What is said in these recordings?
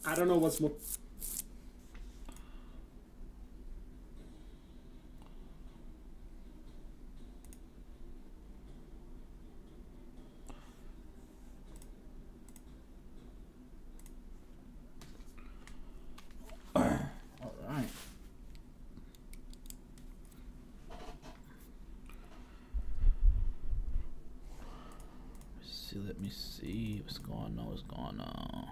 I don't know what's more. All right. Let me see what's going on. What's going on?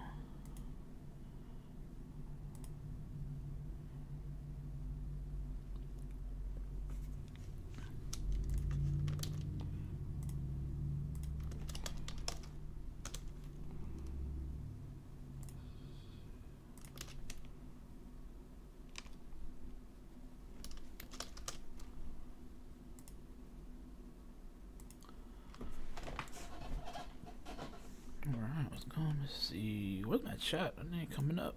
Alright, what's going on? Let's see. Where's my chat? It ain't coming up.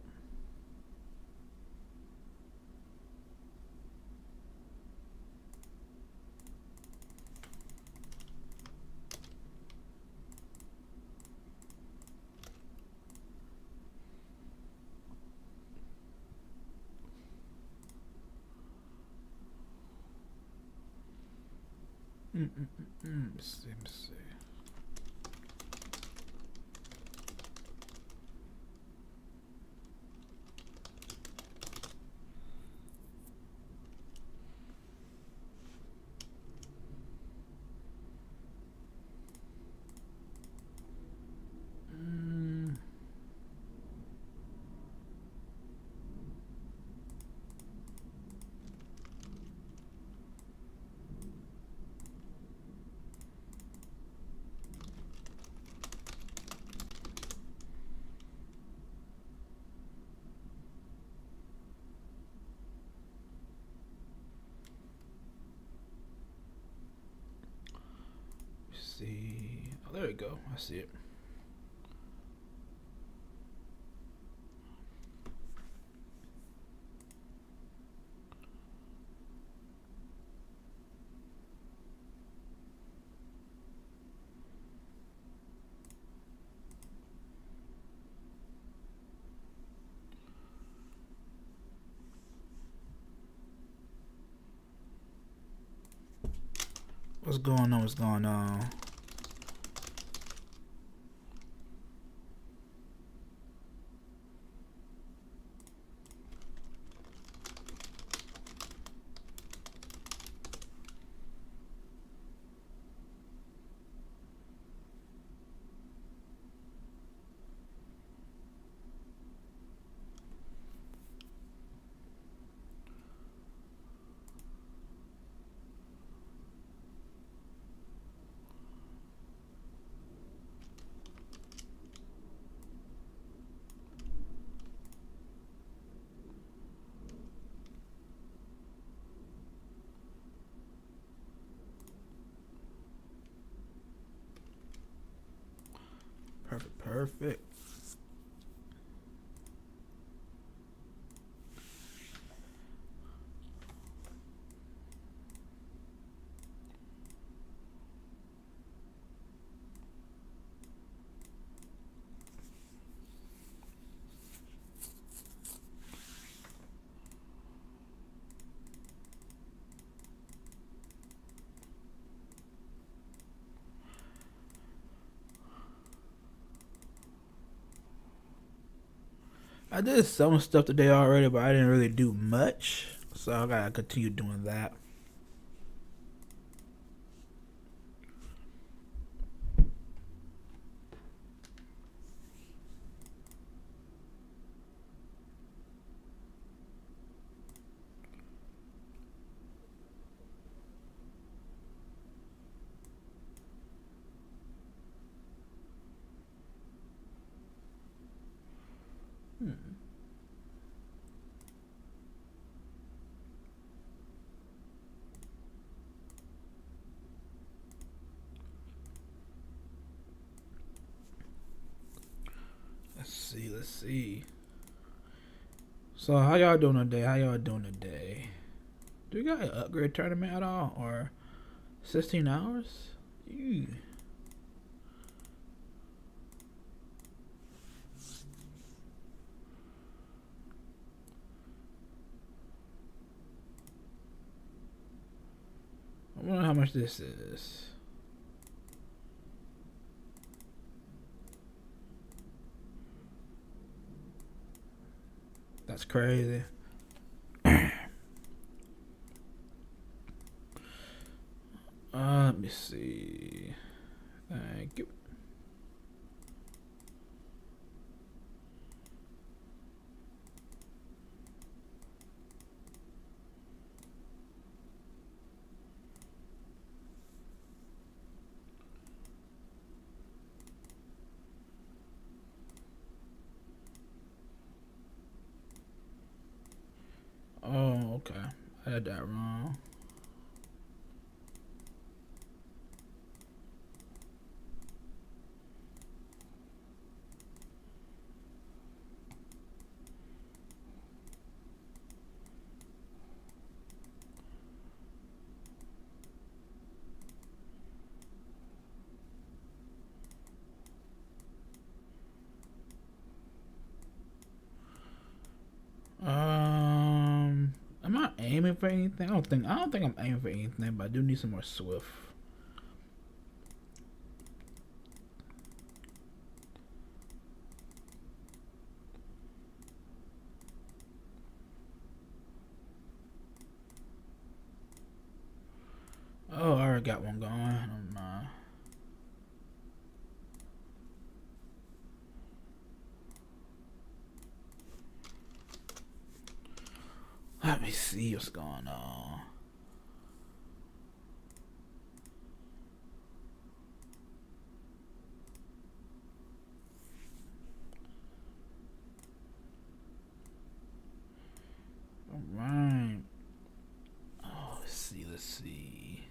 Let's see. See. Oh, there we go. I see it. What's going on? What's going on? Perfect. I did some stuff today already, but I didn't really do much. So I gotta continue doing that. Let's see. So how y'all doing today? Do you got an upgrade tournament at all? Or 16 hours? Ew. wonder how much this is. That's crazy. Let me see. Thank you. Oh, okay. I had that wrong. Am I aiming for anything? I don't think I'm aiming for anything, but I do need some more Swift. Oh, I already got one going. Never mind. Let me see what's going on. Alright. Oh, let's see.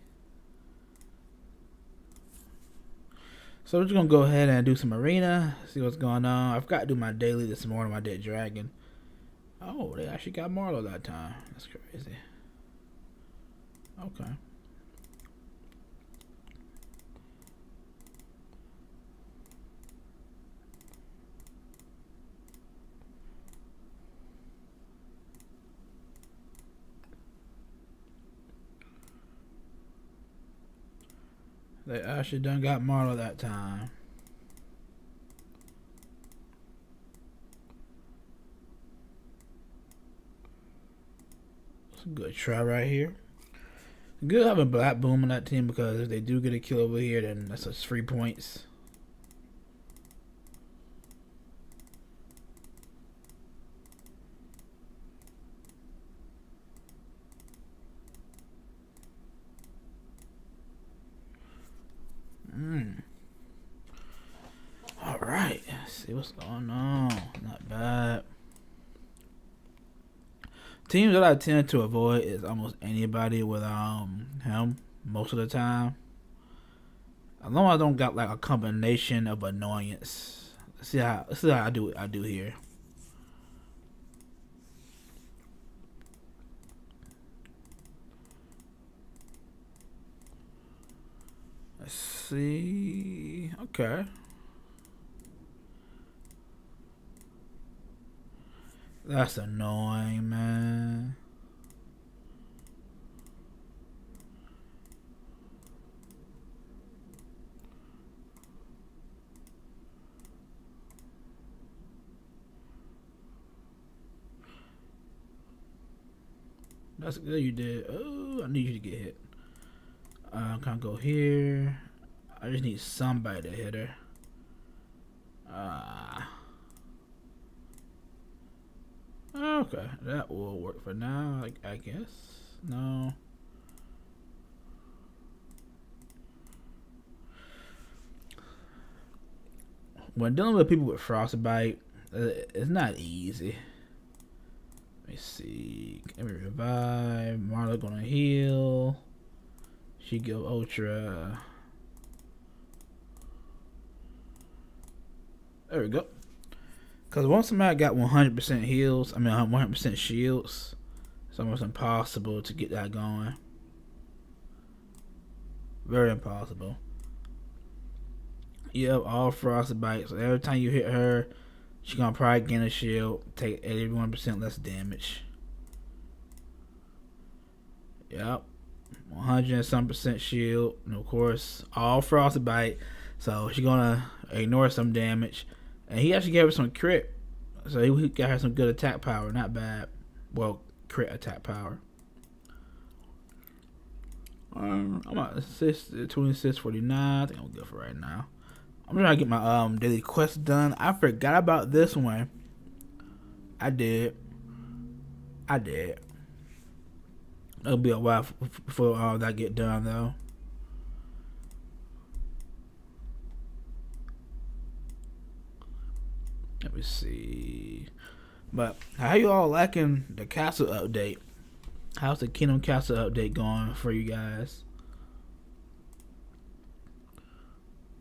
So we're just gonna go ahead and do some arena, see what's going on. I forgot to do my daily this morning, my dead dragon. Oh, they actually got Marlo that time. That's crazy. Okay. They actually done got Marlo that time. It's a good try right here. Good having Black Boom on that team because if they do get a kill over here, then that's just 3 points. Alright, let's see what's going on. Not bad. Teams that I tend to avoid is almost anybody with him most of the time. As long as I don't got like a combination of annoyance. Let's see how I do here. Let's see. Okay. That's annoying, man. That's good you did. Oh, I need you to get hit. Can't go here. I just need somebody to hit her. Okay, that will work for now, I guess. No. When dealing with people with frostbite, it's not easy. Let me see. Let me revive. Marla gonna heal. She give Ultra. There we go. Because once somebody got 100% heals, 100% shields, it's almost impossible to get that going. Very impossible. Yep, all frostbite. So every time you hit her, she's gonna probably gain a shield, take 81% less damage. Yep. 100 and some percent shield, and of course all frostbite. So she's gonna ignore some damage, and he actually gave her some crit. So he got her some good attack power, not bad. Well, crit attack power. I'm at 2649. I think I'm good for right now. I'm trying to get my daily quest done. I forgot about this one. I did. It'll be a while before all that get done though. Let me see. But how you all liking the castle update? How's the Kingdom Castle update going for you guys?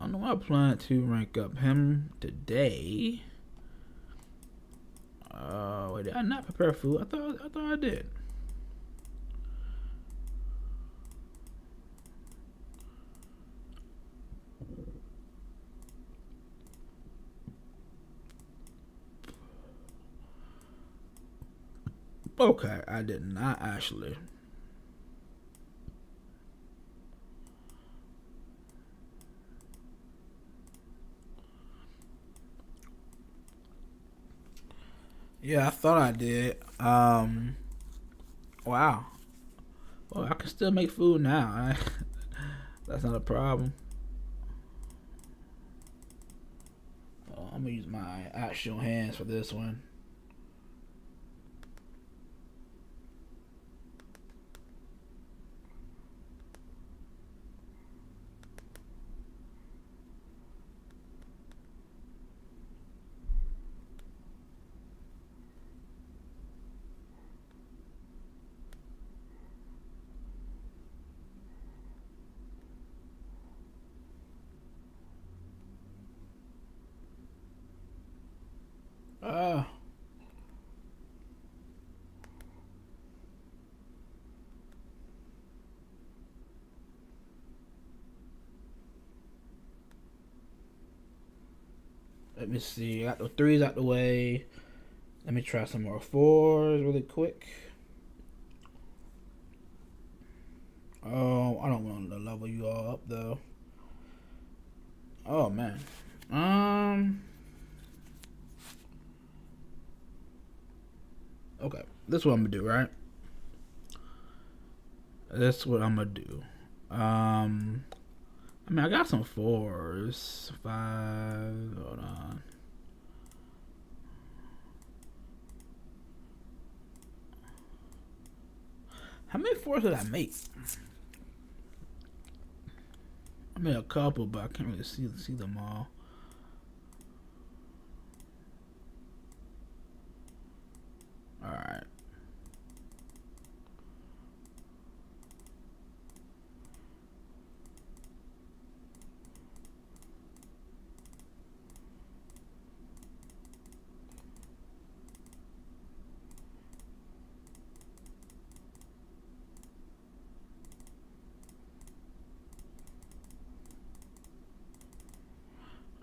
I know I plan to rank up him today. Wait, did I not prepare food? I thought I did. Okay, I did not actually. Yeah, I thought I did. Wow. Well, I can still make food now. That's not a problem. I'm gonna use my actual hands for this one. Let me see. I got the 3s out the way. Let me try some more 4s really quick. Oh, I don't want to level you all up though. Oh man. Okay, this is what I'm gonna do, right? That's what I'm gonna do. I mean, I got some 4s, 5. Hold on. How many 4s did I make? I made a couple, but I can't really see them all. All right.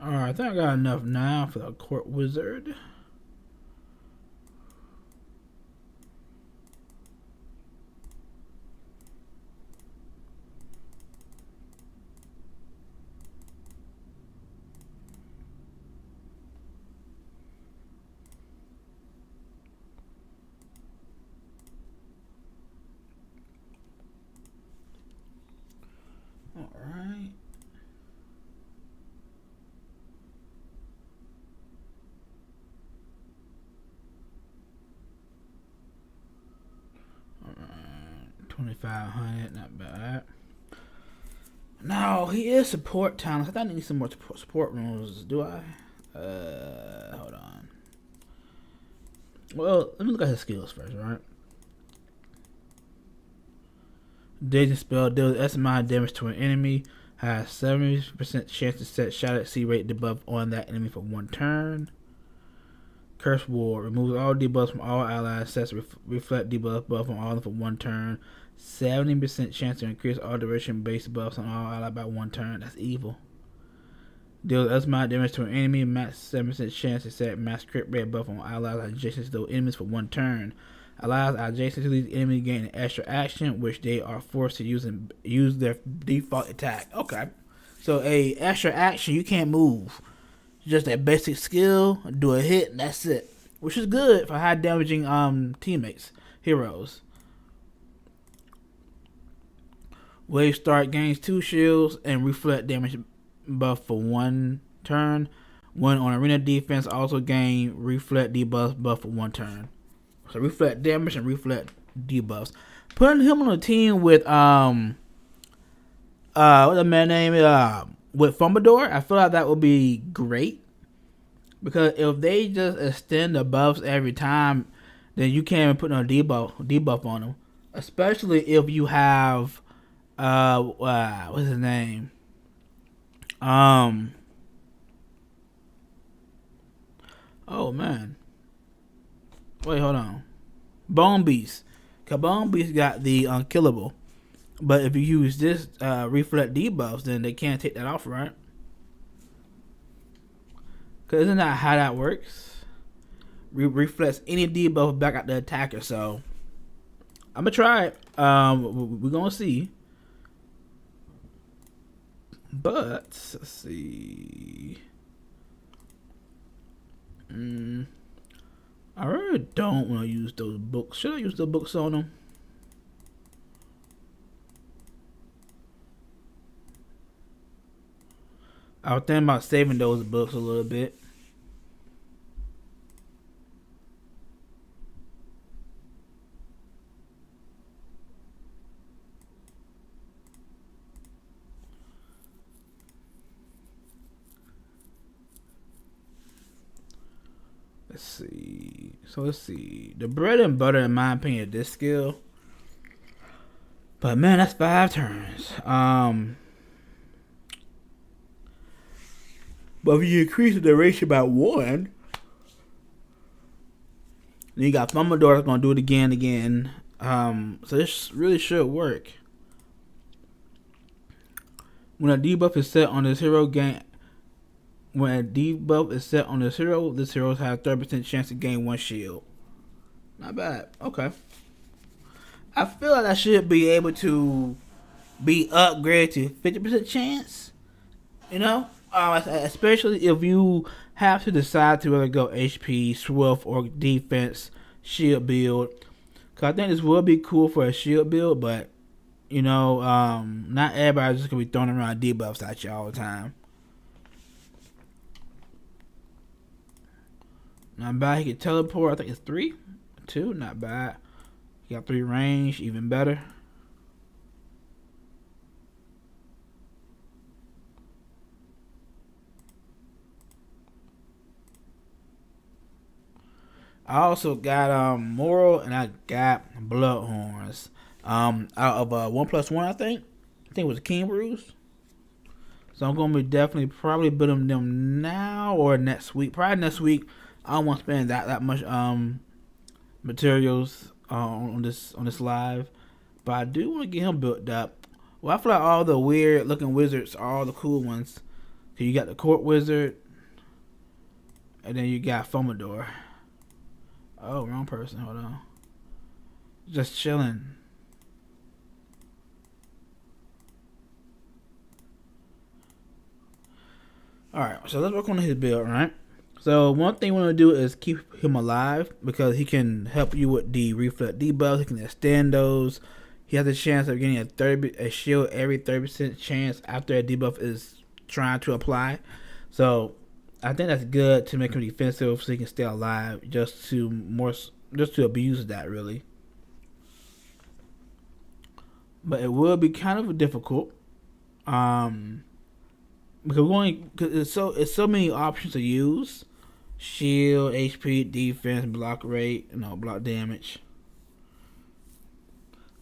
Alright, I think I got enough now for the court wizard. Alright. Alright. 2,500, not bad. No, he is support talent. I thought I need some more support rooms. Do I? Hold on. Well, let me look at his skills first, right? Dazing spell deals estimated damage to an enemy. Has 70% chance to set Shattered Sea Rate debuff on that enemy for 1 turn. Curse Ward removes all debuffs from all allies. Sets reflect debuff buff on all of them for 1 turn. 70% chance to increase all duration based buffs on all allies by 1 turn. That's evil. Deals estimated damage to an enemy. Max 7% chance to set max crit rate buff on allies adjacent to those enemies for 1 turn. allows adjacent to these enemies gain an extra action, which they are forced to use their default attack. Okay, so a extra action, you can't move, just that basic skill, do a hit, and that's it, which is good for high damaging teammates, heroes. Wave start gains 2 shields and reflect damage buff for 1 turn. When on arena defense, also gain reflect debuff buff for 1 turn. So reflect damage and reflect debuffs. Putting him on a team with what the man name with Fumbledore, I feel like that would be great. Because if they just extend the buffs every time, then you can't even put no debuff on them. Especially if you have what's his name? Oh man. Wait, hold on. Bone Beast. Cause Bone Beast got the unkillable. But if you use this reflect debuffs, then they can't take that off, right? Cause isn't that how that works? Reflects any debuff back at the attacker. So I'm gonna try it. We're gonna see. But let's see. I really don't want to use those books. Should I use the books on them? I was thinking about saving those books a little bit. Let's see. So let's see. The bread and butter, in my opinion, this skill. But man, that's 5 turns. But if you increase the duration by 1, then you got Fumbledore that's gonna do it again and again. So this really should work. When a debuff is set on this hero, this hero has a 30% chance to gain 1 shield. Not bad. Okay. I feel like I should be able to be upgraded to 50% chance. You know? Especially if you have to decide to whether go HP, Swift, or defense shield build. Because I think this will be cool for a shield build, but, you know, not everybody's just going to be throwing around debuffs at you all the time. Not bad. He can teleport. I think it's 3. 2. Not bad. He got 3 range. Even better. I also got Moral and I got Bloodhorns. Out of 1+1, I think it was King Brews. So I'm gonna be definitely probably building them now or next week. Probably next week. I don't want to spend that much materials on this live, but I do want to get him built up. Well, I feel like all the weird looking wizards are all the cool ones. So you got the Court Wizard, and then you got Fumbledore. Oh, wrong person. Hold on. Just chilling. Alright, so let's work on his build, right? So one thing we want to do is keep him alive because he can help you with the reflect debuffs. He can extend those. He has a chance of getting a shield every 30% chance after a debuff is trying to apply. So I think that's good to make him defensive so he can stay alive, just to abuse that really. But it will be kind of difficult, because it's so many options to use: shield, HP, defense, block rate, block damage.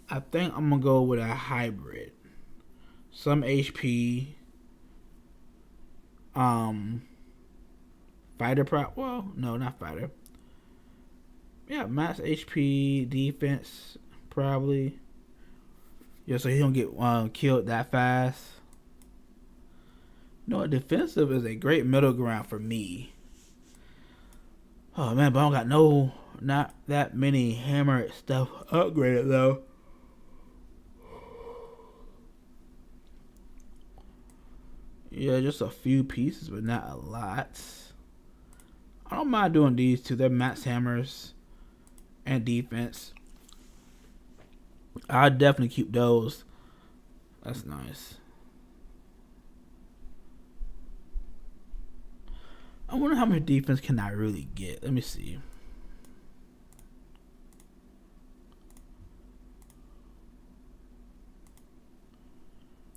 I think I'm gonna go with a hybrid. Some HP, fighter prop. Well, no, not fighter. Yeah, max HP, defense, probably. Yeah, so he don't get killed that fast. Defensive is a great middle ground for me. Oh man, but I don't got not that many hammer stuff upgraded though. Yeah, just a few pieces, but not a lot. I don't mind doing these two. They're max hammers and defense. I'll definitely keep those. That's nice. I wonder how much defense can I really get. Let me see.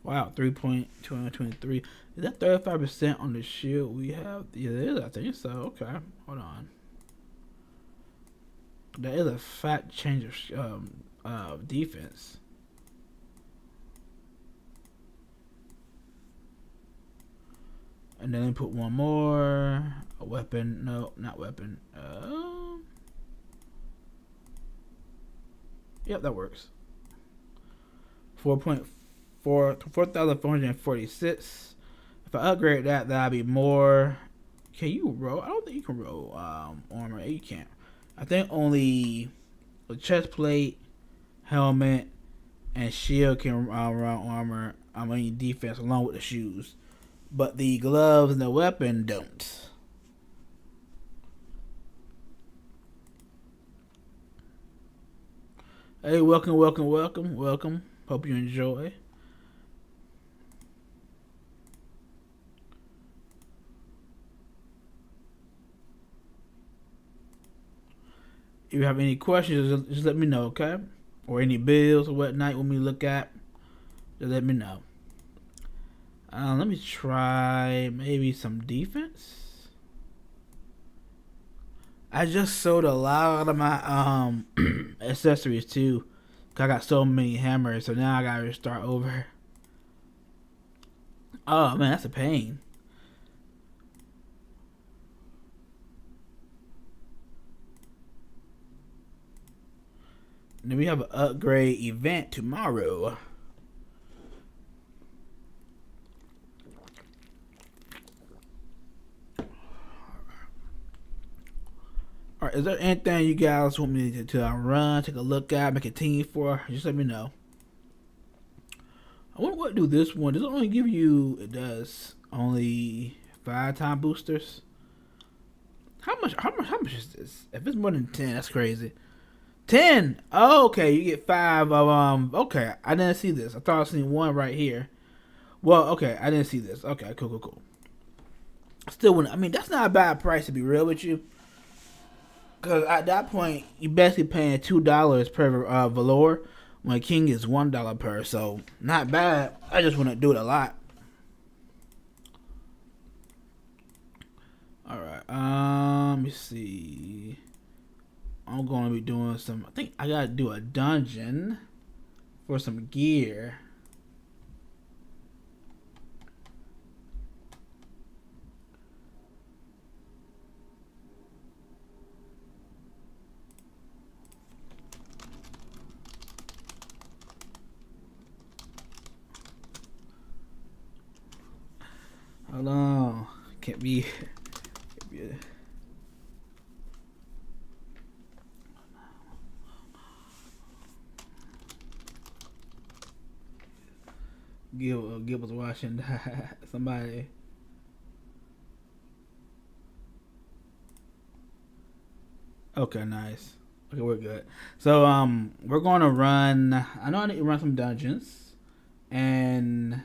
Wow, 3.223. Is that 35% on the shield we have? Yeah, it is. I think so. Okay, hold on. That is a fat change of defense. And then they put one more. A weapon. No, not weapon. Yep, that works. 4,446. If I upgrade that, that'll be more. Can you roll? I don't think you can roll armor. You can't. I think only the chest plate, helmet, and shield can run armor. I mean defense along with the shoes, but the gloves and the weapon don't. Hey, welcome. Hope you enjoy. If you have any questions, just let me know, okay? Or any bills or whatnot you want me to look at, just let me know. Let me try maybe some defense. I just sold a lot of my accessories too. Cause I got so many hammers, so now I gotta start over. Oh man, that's a pain. And then we have an upgrade event tomorrow. Alright, is there anything you guys want me to run, take a look at, make a team for? Just let me know. I wonder what to do this one. Does it only give you, it does, only 5-time boosters? How much is this? If it's more than 10, that's crazy. 10. Oh, okay, you get 5 of okay, I didn't see this. I thought I seen one right here. Well, okay, I didn't see this. Okay, cool. Still wouldn't, I mean, that's not a bad price to be real with you. Cause at that point you basically paying $2 per velour when King is $1 per, so not bad. I just wouldn't do it a lot. Alright, let me see. I'm gonna be doing some, I think I gotta do a dungeon for some gear. Hold on. Can't be Gil was watching somebody. Okay, nice. Okay, we're good. So we're gonna run, I know I need to run some dungeons, and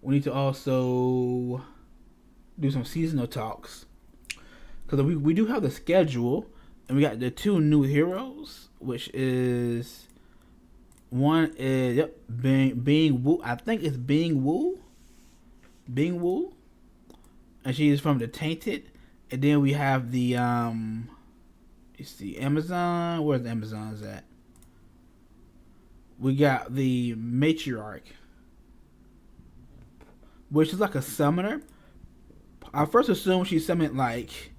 we need to also do some seasonal talks. Because we do have the schedule, and we got the 2 new heroes, which is, one is, yep, Being Woo. I think it's Being Woo. And she is from the Tainted. And then we have the, you see Amazon. Where's the Amazon's at? We got the Matriarch, which is like a summoner. I first assumed she summoned like,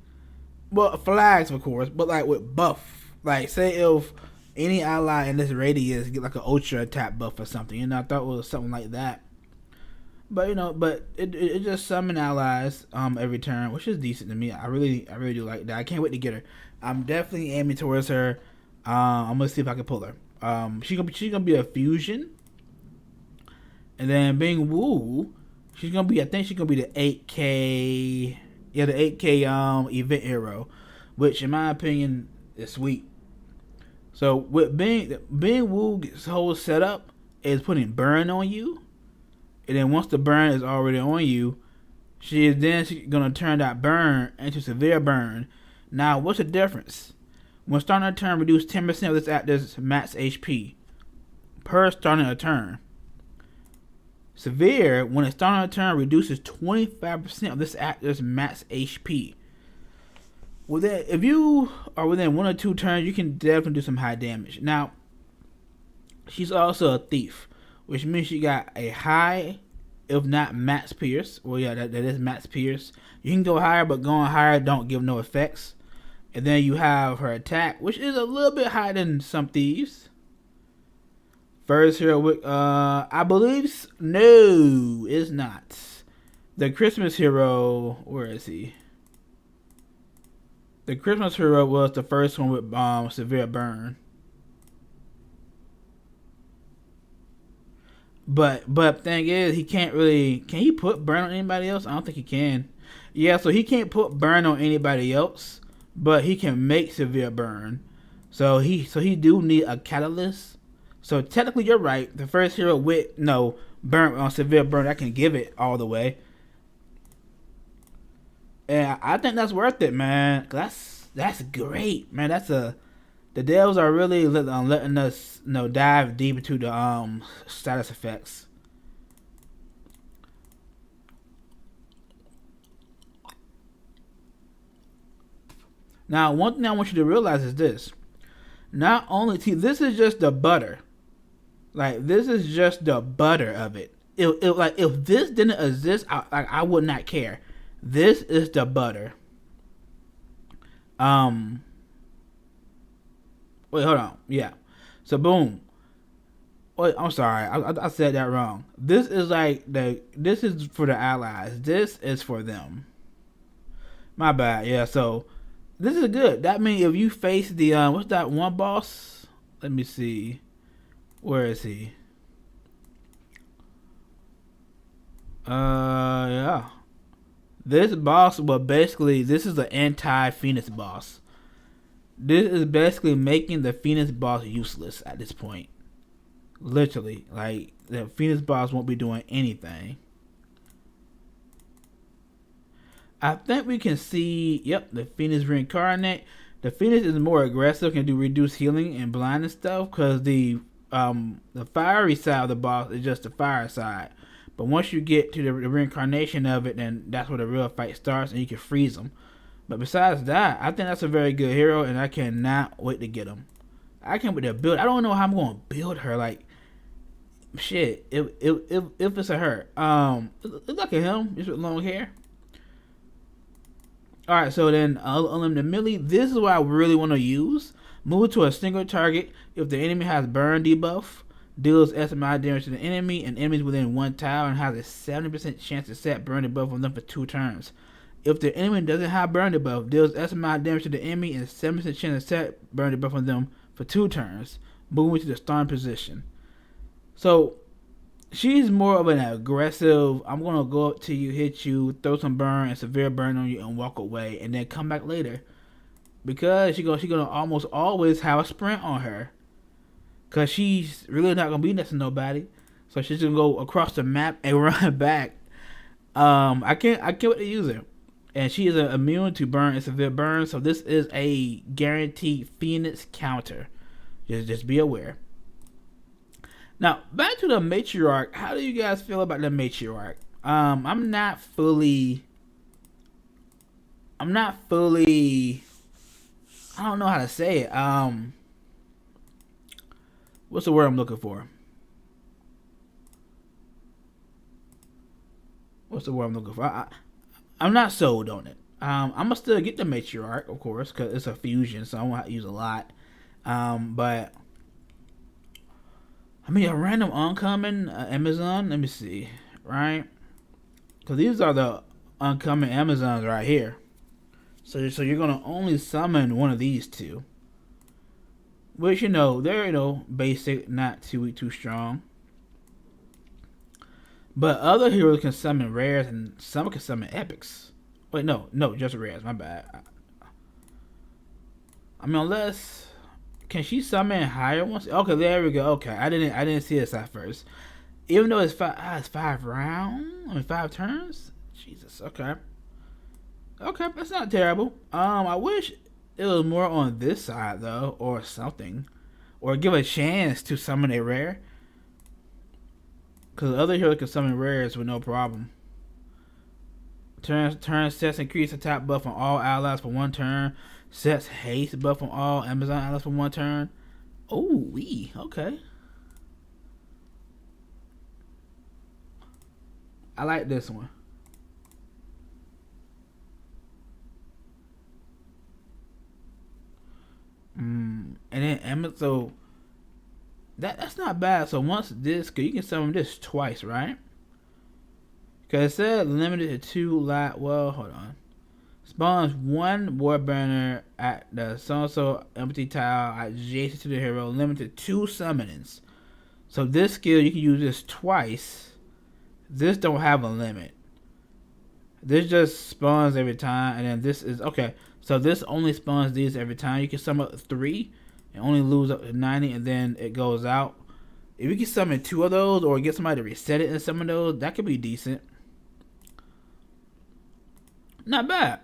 well, flags of course, but like with buff. Like say if any ally in this radius get like an ultra attack buff or something, I thought it was something like that. But but it just summon allies every turn, which is decent to me. I really do like that. I can't wait to get her. I'm definitely aiming towards her. I'm gonna see if I can pull her. She's gonna be a fusion, and then being Woo, she's gonna be. I think she's gonna be the 8K. Yeah, the 8K event hero, which in my opinion is sweet. So with being Woo's whole setup is putting burn on you, and then once the burn is already on you, she's gonna turn that burn into severe burn. Now, what's the difference? When starting a turn, reduce 10% of this actor's max HP per starting a turn. Severe, when it's starting a turn, reduces 25% of this actor's max HP. If you are within 1 or 2 turns, you can definitely do some high damage. Now, she's also a thief, which means she got a high, if not max pierce. Well, yeah, that is max pierce. You can go higher, but going higher don't give no effects. And then you have her attack, which is a little bit higher than some thieves. First hero, I believe, no, it's not. The Christmas hero, where is he? The Christmas hero was the first one with severe burn. But thing is, he can't really. Can he put burn on anybody else? I don't think he can. Yeah, so he can't put burn on anybody else, but he can make severe burn. So he do need a catalyst. So technically, you're right. The first hero with no burn on severe burn, that can give it all the way. And I think that's worth it, man. That's great, man. The devs are really letting us dive deep into the status effects. Now, one thing I want you to realize is this: not only this is just the butter. Like, this is just the butter of it. If this didn't exist, I would not care. This is the butter. Wait, hold on. Yeah. So boom. Wait, I'm sorry. I said that wrong. This is this is for the allies. This is for them. My bad. Yeah. So this is good. That means if you face the what's that one boss? Let me see. Where is he? Yeah. This boss, well, basically, this is the anti-Phoenix boss. This is basically making the Phoenix boss useless at this point. Literally, like, the Phoenix boss won't be doing anything. I think we can see, yep, the Phoenix reincarnate. The Phoenix is more aggressive, can do reduced healing and blind and stuff, because the fiery side of the boss is just the fire side. But once you get to the reincarnation of it, then that's where the real fight starts, and you can freeze them. But besides that, I think that's a very good hero, and I cannot wait to get him. I can't wait to build. I don't know how I'm going to build her. Like, shit, if it's a her, look at him, just with long hair. All right, so then unlimited melee. This is what I really want to use. Move to a single target if the enemy has burn debuff. Deals estimated damage to the enemy and enemies within 1 tile, and has a 70% chance to set burn debuff on them for 2 turns. If the enemy doesn't have burn debuff, deals estimated damage to the enemy and 70% chance to set burn debuff on them for 2 turns. Moving to the starting position. So she's more of an aggressive. I'm gonna go up to you, hit you, throw some burn and severe burn on you, and walk away, and then come back later. Because she's gonna almost always have a sprint on her. Cause she's really not gonna be next to nobody, so she's gonna go across the map and run back. I can't wait to use her, and she is immune to burn and severe burn. So this is a guaranteed Phoenix counter. Just be aware. Now back to the Matriarch. How do you guys feel about the Matriarch? I'm not fully. I don't know how to say it. What's the word I'm looking for? I'm not sold on it. I'm gonna still get the Matriarch, of course, because it's a fusion, so I won't have to use a lot. But I mean, a random oncoming Amazon. Let me see. Right. Because these are the uncommon Amazons right here. So you're gonna only summon one of these two. Which they're basic, not too weak, too strong. But other heroes can summon rares and some can summon epics. Wait, no, just rares. My bad. I mean, unless can she summon higher ones? Okay, there we go. Okay, I didn't see this at first. Even though it's five rounds. I mean 5 turns. Jesus. Okay. Okay, that's not terrible. I wish it was more on this side though, or something, or give a chance to summon a rare. Because other heroes can summon rares with no problem. Turn sets increase attack buff on all allies for 1 turn. Sets haste buff on all Amazon allies for 1 turn. Oh, wee. Okay. I like this one. And then Amazon. So that's not bad. So once this, cause you can summon this twice, right? Because it said limited to 2 lot. Well, hold on. Spawns 1 war burner at the so empty tile adjacent to the hero. Limited 2 summonings. So this skill you can use this twice. This don't have a limit. This just spawns every time, and then this is okay. So this only spawns these every time. You can summon 3 and only lose up to 90, and then it goes out. If you can summon 2 of those, or get somebody to reset it and summon those, that could be decent. Not bad.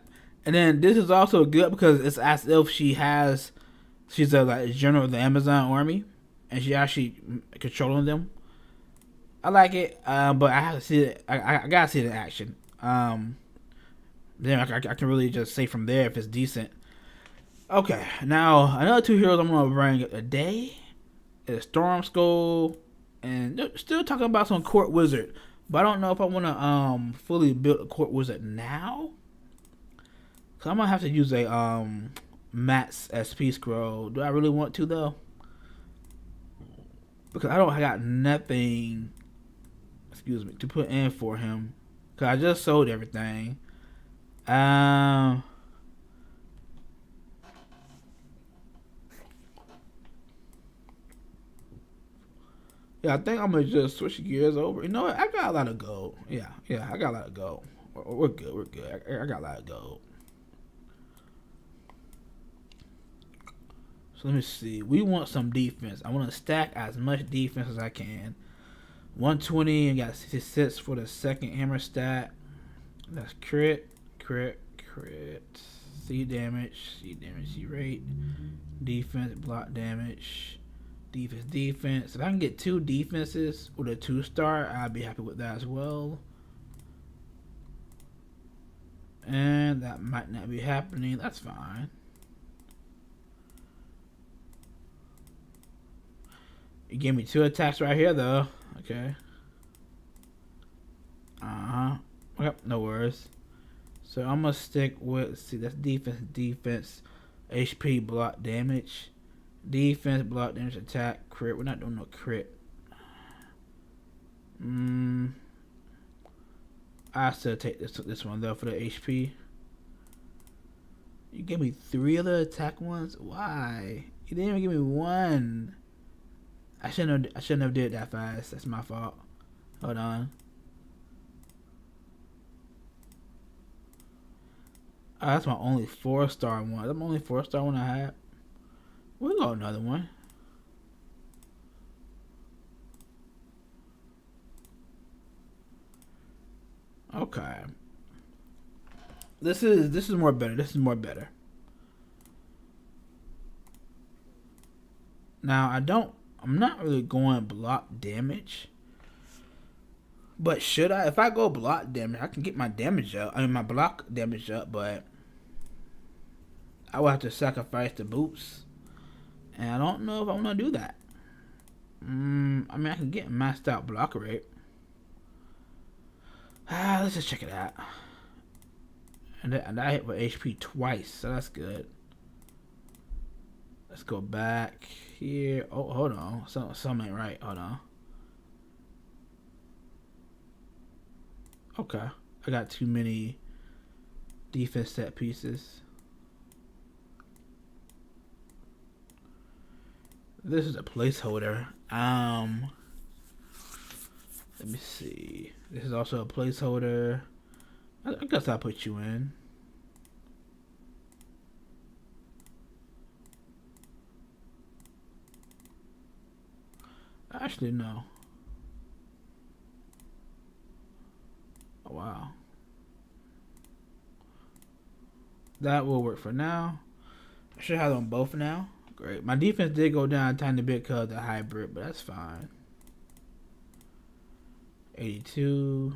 And then this is also good because it's as if she's a general of the Amazon army, and she actually controlling them. I like it, but I have to see it. I gotta see the action. Then I can really just say from there if it's decent. Okay, now another 2 heroes I'm gonna bring today is Storm Skull, and still talking about some Court Wizard, but I don't know if I want to fully build a Court Wizard now. So I'm gonna have to use a Matt's SP scroll. Do I really want to though? Because I got nothing. Excuse me, to put in for him. Cause I just sold everything. Yeah, I think I'm gonna just switch gears over. You know what? I got a lot of gold. Yeah, I got a lot of gold. We're good. I got a lot of gold. So let me see. We want some defense. I want to stack as much defense as I can. 120 and got 66 for the second hammer stat. That's crit. C damage, C rate. Defense, block damage. Defense. If I can get 2 defenses with a 2-star, I'd be happy with that as well. And that might not be happening. That's fine. You gave me 2 attacks right here, though. Okay. Okay, no worries. So I'm gonna stick with, see, that's defense, HP, block damage, defense, block damage, attack, crit. We're not doing no crit. I still take this one though for the HP. You gave me 3 other attack ones. Why? You didn't even give me 1. I shouldn't have did that fast. That's my fault. Hold on. Oh, that's my only 4-star one. That's my only 4-star one I had. We'll go another one. Okay. This is more better. This is more better. Now I'm not really going block damage. But should I? If I go block damage, I can get my damage up. I mean my block damage up, but I will have to sacrifice the boots. And I don't know if I want to do that. I mean I can get maxed out block rate. Let's just check it out. And I hit with HP twice, so that's good. Let's go back here. Oh, hold on. Something ain't right. Hold on. Okay. I got too many defense set pieces. This is a placeholder. Let me see. This is also a placeholder. I guess I'll put you in. Actually, no. Oh, wow. That will work for now. I should have them both now. Great. My defense did go down a tiny bit because of the hybrid, but that's fine. 82.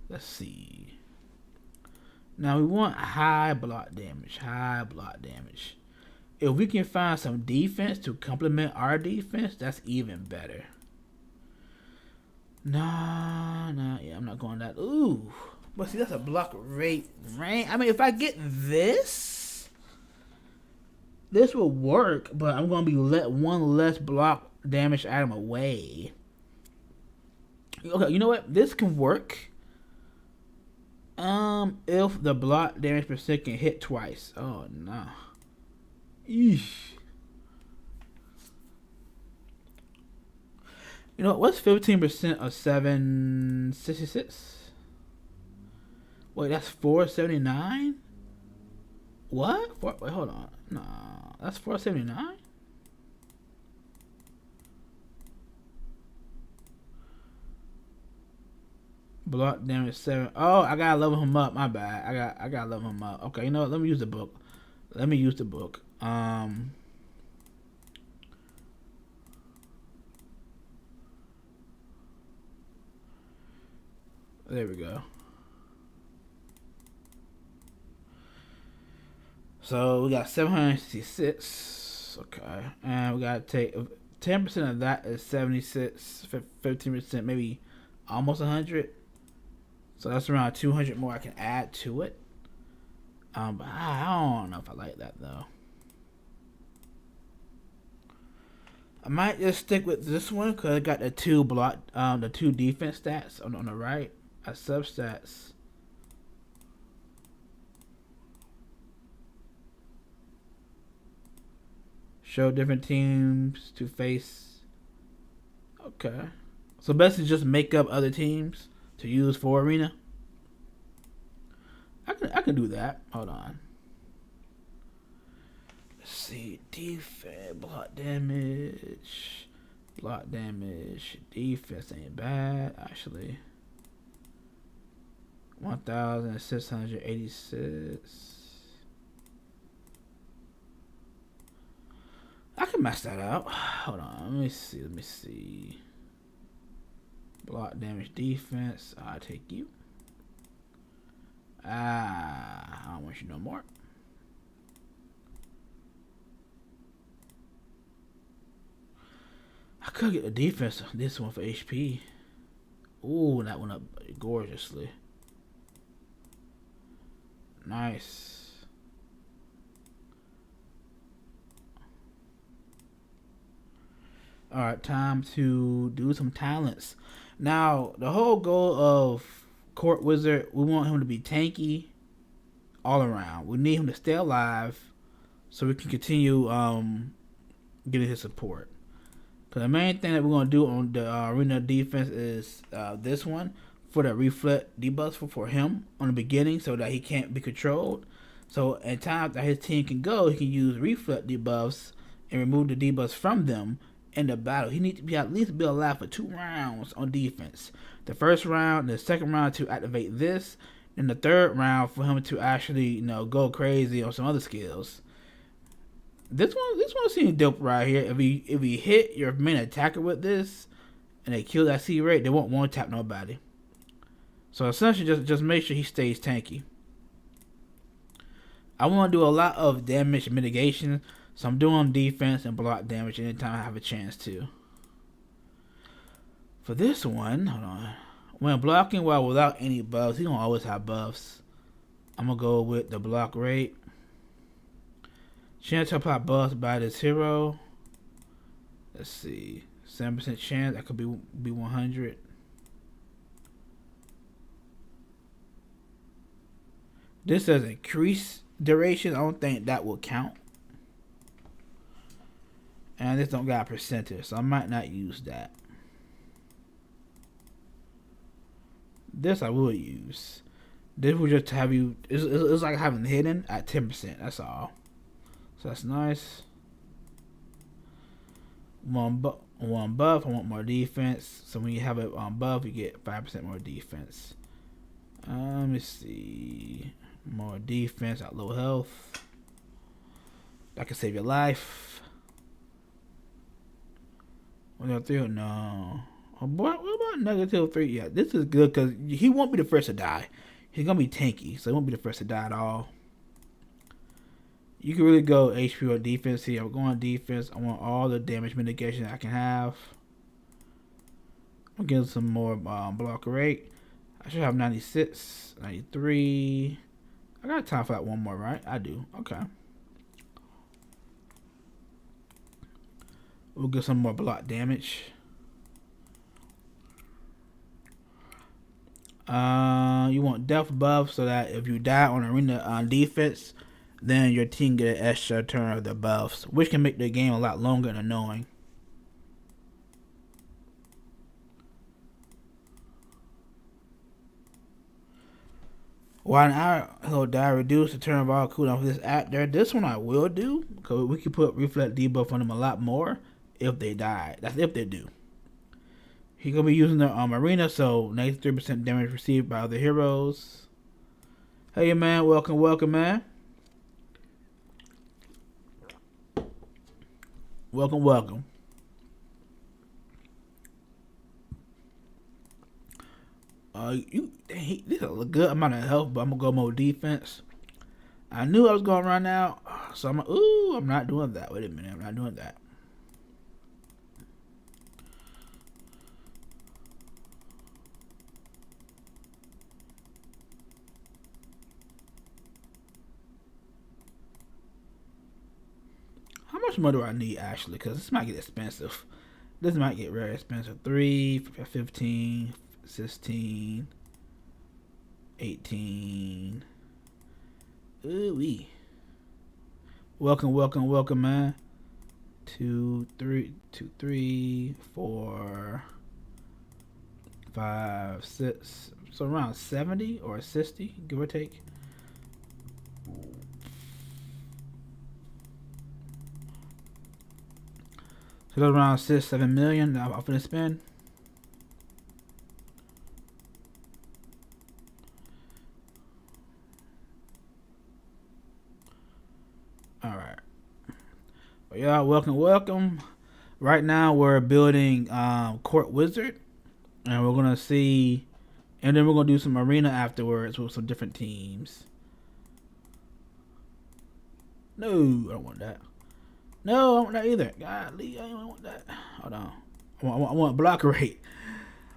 Let's see. Now we want high block damage. High block damage. If we can find some defense to complement our defense, that's even better. Nah, yeah, I'm not going that. Ooh. But see, that's a block rate range. I mean, if I get this will work, but I'm going to be one less block damage item away. Okay, you know what? This can work. If the block damage per second hit twice. Oh, no. Eesh. You know what? What's 15% of 766? Wait, that's 479? What? Wait, hold on. Nah, that's 479? Block damage 7. Oh, I gotta level him up. My bad. I gotta level him up. Okay, you know what? Let me use the book. There we go. So we got 766. Okay, and we gotta take 10% of that is 76. 15%, maybe almost 100. So that's around 200 more I can add to it. But I don't know if I like that though. I might just stick with this one because I got the two defense stats on the right as substats. Show different teams to face. Okay. So basically just make up other teams to use for arena. I can do that. Hold on. Let's see. Defense, block damage. Block damage. Defense ain't bad, actually. 1,686. I can mess that out. Hold on. Let me see. Block damage defense. I'll take you. I don't want you no more. I could get the defense on this one for HP. Ooh, that went up gorgeously. Nice. Alright, time to do some talents. Now, the whole goal of Court Wizard, we want him to be tanky all around. We need him to stay alive so we can continue getting his support. Because the main thing that we're going to do on the arena defense is this one for the reflect debuffs for him on the beginning so that he can't be controlled. So at times that his team can go, he can use reflect debuffs and remove the debuffs from them in the battle. He needs to be at least be alive for 2 rounds on defense. The first round, the second round to activate this, and the third round for him to actually, go crazy on some other skills. This one seems dope right here. If we hit your main attacker with this, and they kill that C rate, they won't one tap nobody. So essentially, just make sure he stays tanky. I want to do a lot of damage mitigation. So I'm doing defense and block damage anytime I have a chance to. For this one, hold on. When blocking while without any buffs, he don't always have buffs. I'm going to go with the block rate. Chance to apply buffs by this hero. Let's see. 7% chance. That could be 100. This says increase duration. I don't think that will count. And this don't got a percentage, so I might not use that. This I will use. This will just have you. It's like having hidden at 10%. That's all. So that's nice. One buff. I want more defense. So when you have it on buff, you get 5% more defense. Let me see. More defense at low health. That can save your life. 103? No. Oh boy, what about -3? Yeah, this is good because he won't be the first to die. He's gonna be tanky, so he won't be the first to die at all. You can really go HP or defense here. I'm going defense. I want all the damage mitigation I can have. I'm getting some more block rate. I should have 96, 93. I got time for that one more, right? I do. Okay. We'll get some more block damage. You want death buff so that if you die on arena on defense, then your team get an extra turn of the buffs, which can make the game a lot longer and annoying. While an hour he'll die, reduce the turn of all cooldown for this act there. This one I will do, because we can put reflect debuff on them a lot more if they die. That's if they do. He's going to be using the arena, so 93% damage received by other heroes. Hey, man. Welcome, man. Welcome. This is a good amount of health, but I'm going to go more defense. I knew I was going to run out, so I'm not doing that. Wait a minute. I'm not doing that. How much more do I need actually? Because this might get expensive. This might get very expensive. 3, 15, 16, 18. Ooh-wee. Welcome, man. 2, 3, 4, 5, 6. So around 70 or 60, give or take. So that's around 6-7 million that I'm going to spend. Alright. Well, y'all, welcome. Right now we're building Court Wizard. And we're going to see. And then we're going to do some arena afterwards with some different teams. No, I don't want that. No, I don't want that either. Golly, I don't want that. Hold on. I want block rate.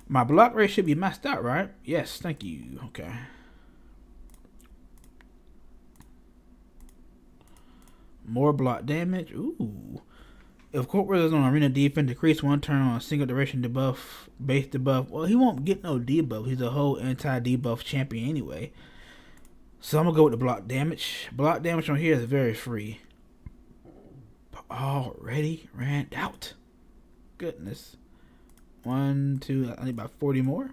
My block rate should be maxed out, right? Yes, thank you. Okay. More block damage. Ooh. If Corporate is on arena defense, decrease 1 turn on a single duration debuff, base debuff. Well, he won't get no debuff. He's a whole anti-debuff champion anyway. So I'm going to go with the block damage. Block damage on here is very free. Already ran out. Goodness. 1, 2, I need about 40 more.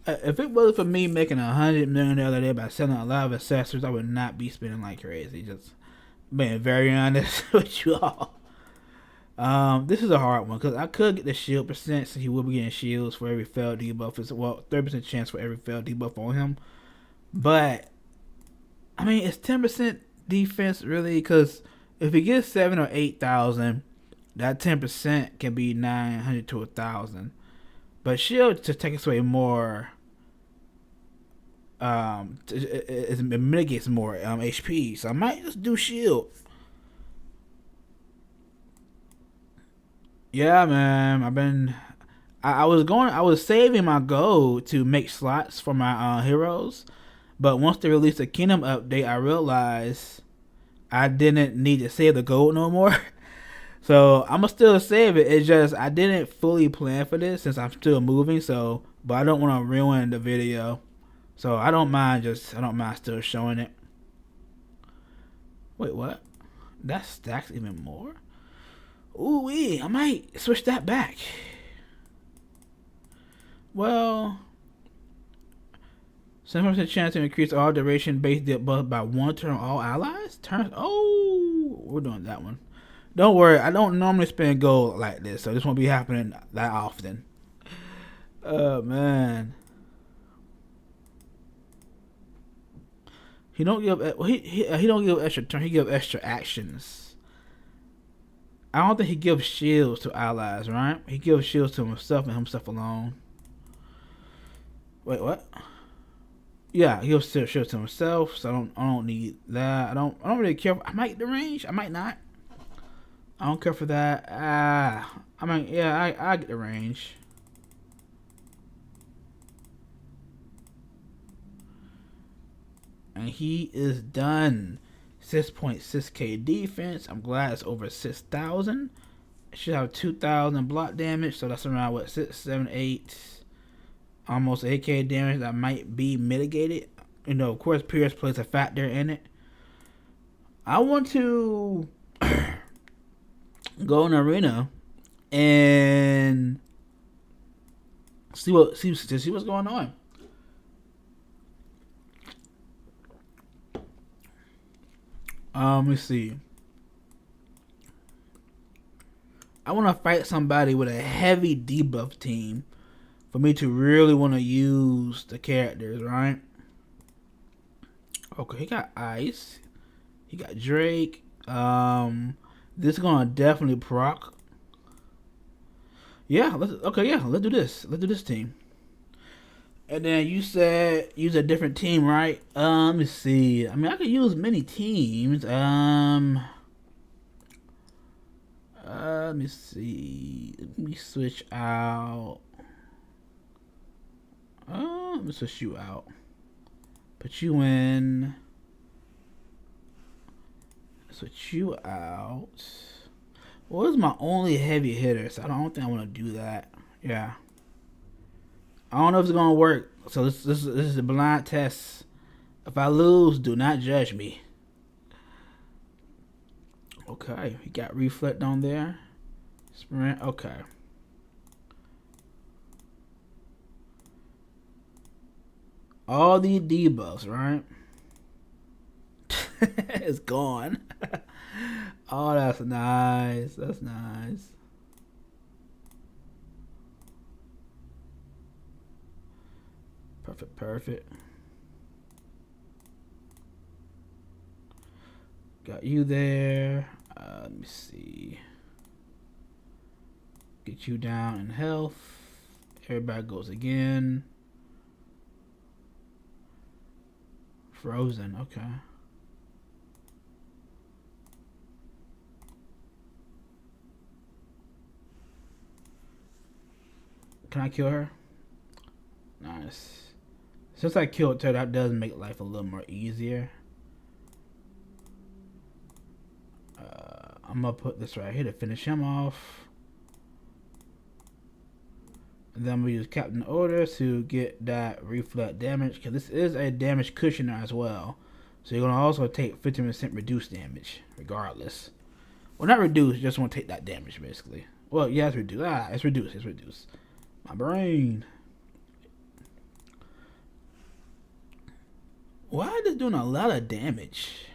If it wasn't for me making $100 million the other day by selling a lot of accessories, I would not be spending like crazy. Just being very honest with you all. This is a hard one because I could get the shield percent since he will be getting shields for every failed debuff. It's 30% chance for every failed debuff on him. But I mean, it's 10% defense really, because if he gets 7 or 8,000, that 10% can be 900 to 1,000. But shield just takes away more. It mitigates more HP. So I might just do shield. Yeah, man. I was saving my gold to make slots for my heroes, but once they released the Kingdom update, I realized I didn't need to save the gold no more. So I'm gonna still save it. It's just I didn't fully plan for this since I'm still moving. So, but I don't want to ruin the video. So I don't mind still showing it. Wait, what? That stacks even more. Ooh wee! I might switch that back. Well, 7% chance to increase all duration based buff by 1 turn all allies. Turns. Oh, we're doing that one. Don't worry, I don't normally spend gold like this, so this won't be happening that often. Oh man. He don't give he don't give extra turn. He give extra actions. I don't think he gives shields to allies, right? He gives shields to himself and himself alone. Wait, what? Yeah, he'll still shields to himself, so I don't need that. I don't really care. I might get the range. I might not. I don't care for that. I mean, yeah, I get the range. And he is done. 6.6k defense. I'm glad it's over 6,000. It should have 2,000 block damage, so that's around what 6, 7, 8, almost 8k damage that might be mitigated. You know, of course, Pierce plays a factor in it. I want to go in the arena and see what's going on. Let me see. I want to fight somebody with a heavy debuff team for me to really want to use the characters, right? Okay, he got Ice. He got Drake. This is gonna definitely proc. Yeah, let's do this. Let's do this team. And then you said use a different team, right? Let me see. I mean, I could use many teams. Let me see. Let me switch out. Let me switch you out. Put you in. Switch you out. Well, this is my only heavy hitter, so I don't think I want to do that. Yeah. I don't know if it's gonna work. So this is a blind test. If I lose, do not judge me. Okay, we got reflect on there. Sprint. Okay. All these debuffs, right? It's gone. Oh, that's nice. That's nice. Perfect. Got you there. Let me see. Get you down in health. Everybody goes again. Frozen. Okay. Can I kill her? Nice. Since I killed her, that does make life a little more easier. I'm gonna put this right here to finish him off. And then we use Captain Order to get that reflect damage, because this is a damage cushioner as well. So you're gonna also take 50% reduced damage, regardless. Well, not reduced, just want to take that damage basically. Well, yeah, it's reduced. It's reduced. My brain. Why is this doing a lot of damage?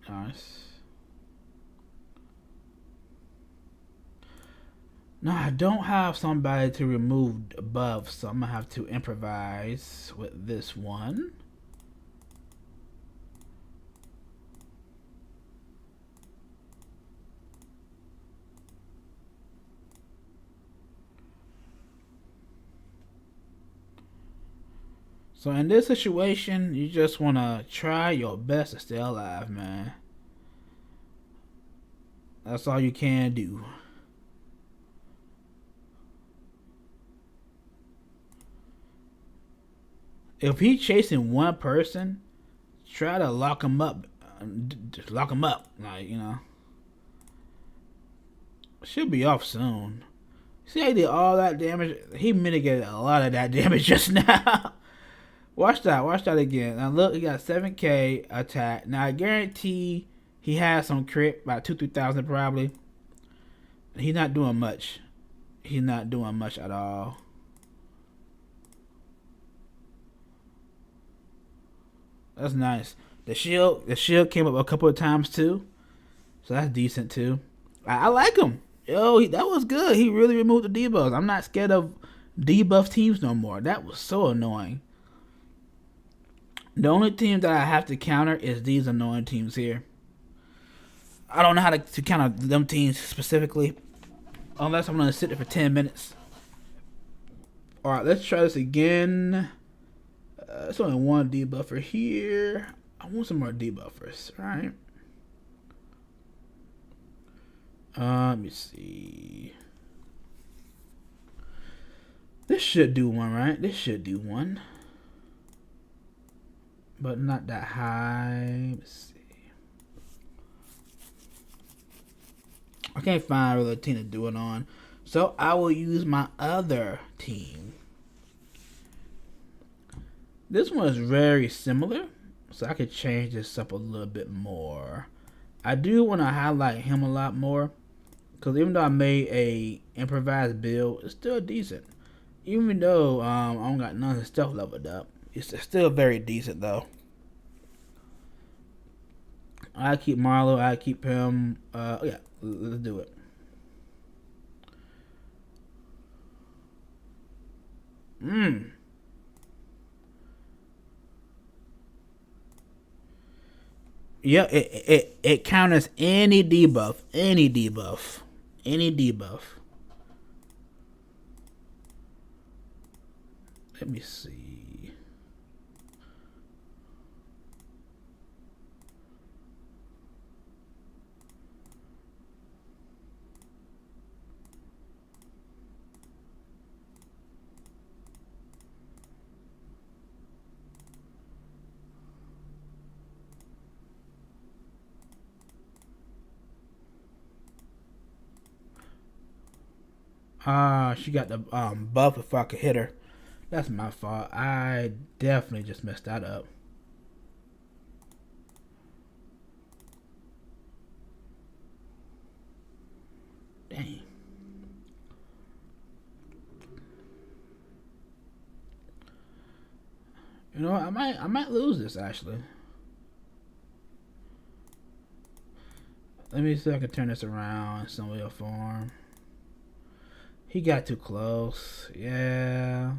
Nice. Now I don't have somebody to remove buffs, so I'm gonna have to improvise with this one. So in this situation, you just want to try your best to stay alive, man. That's all you can do. If he's chasing one person, try to lock him up. Just lock him up. Like, you know. Should be off soon. See how he did all that damage? He mitigated a lot of that damage just now. Watch that. Watch that again. Now look, he got 7k attack. Now I guarantee he has some crit, about 2,000-3,000 probably. He's not doing much. He's not doing much at all. That's nice. The shield came up a couple of times too, so that's decent too. I like him. Yo, that was good. He really removed the debuffs. I'm not scared of debuff teams no more. That was so annoying. The only team that I have to counter is these annoying teams here. I don't know how to counter them teams specifically, unless I'm gonna sit there for 10 minutes. All right, let's try this again. There's only one debuffer here. I want some more debuffers, right? Let me see. This should do one, right? This should do one. But not that high. Let's see. I can't find a really team to do it on. So I will use my other team. This one is very similar. So I could change this up a little bit more. I do want to highlight him a lot more. Because even though I made a improvised build, it's still decent. Even though I don't got none of the stuff leveled up, it's still very decent though. I keep Marlo. I keep him. Yeah, let's do it. Yeah, it counters any debuff, any debuff. Let me see. She got the buff if I could hit her. That's my fault. I definitely just messed that up. Dang. You know what? I might lose this actually. Let me see if I can turn this around in some way or form. He got too close. Yeah.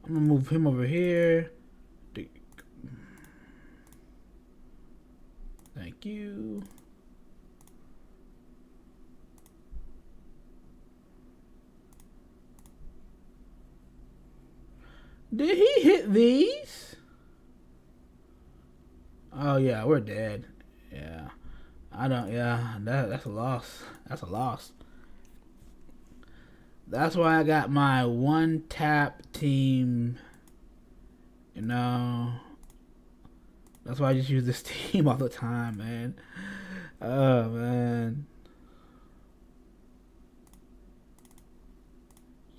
I'm gonna move him over here. Thank you. Did he hit these? Oh yeah, we're dead. Yeah. I don't, yeah, that's a loss. That's a loss. That's why I got my one tap team. You know. That's why I just use this team all the time, man. Oh man.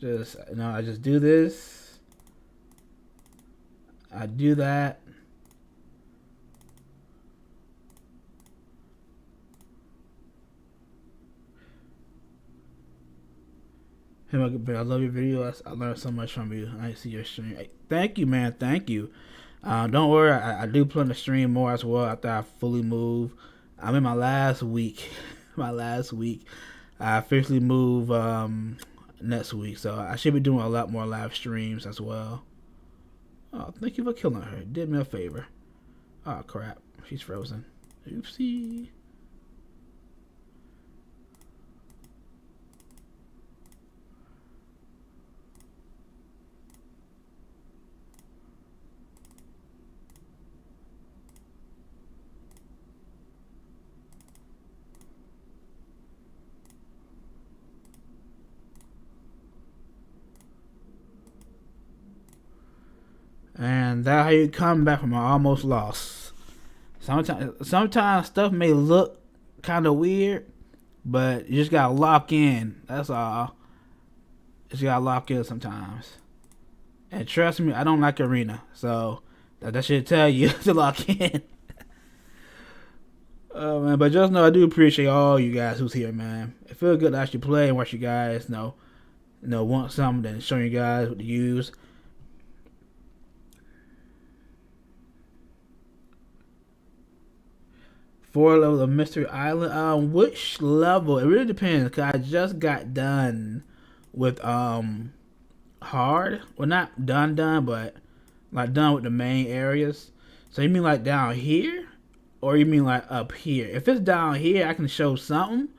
Just, you know, I just do this. I do that. Hey, my good I love your video. I learned so much from you. I see your stream. Hey, thank you, man. Thank you. Don't worry. I do plan to stream more as well after I fully move. I'm in my last week. My last week. I officially move next week, so I should be doing a lot more live streams as well. Oh, thank you for killing her. Did me a favor. Oh, crap. She's frozen. Oopsie. And that's how you come back from an almost loss. Sometimes stuff may look kind of weird, but you just gotta lock in. That's all. Just gotta lock in sometimes. And trust me, I don't like arena, so that should tell you to lock in. Oh man, but just know I do appreciate all you guys who's here, man. It feels good to actually play and watch you guys want something and show you guys what to use. Four level of Mystery Island. Which level? It really depends. Cause I just got done with hard. Well, not done, but like done with the main areas. So you mean like down here, or you mean like up here? If it's down here, I can show something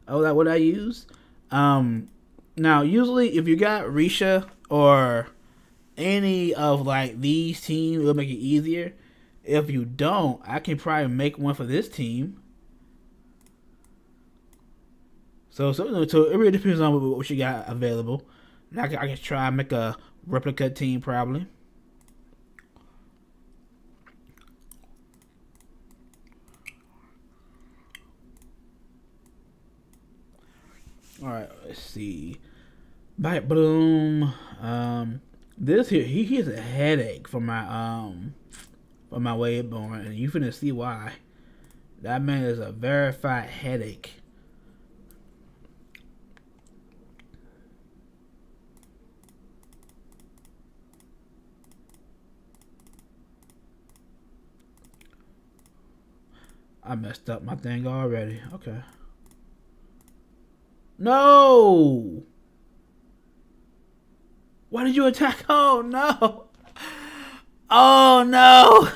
of like what I use. Now usually if you got Risha or any of like these teams, it'll make it easier. If you don't, I can probably make one for this team. So it really depends on what you got available. I can try and make a replica team probably. All right, let's see. Bite Bloom. This here, he has a headache for my way born, and you finna see why. That man is a verified headache. I messed up my thing already. Okay. No! Why did you attack? Oh no! Oh no!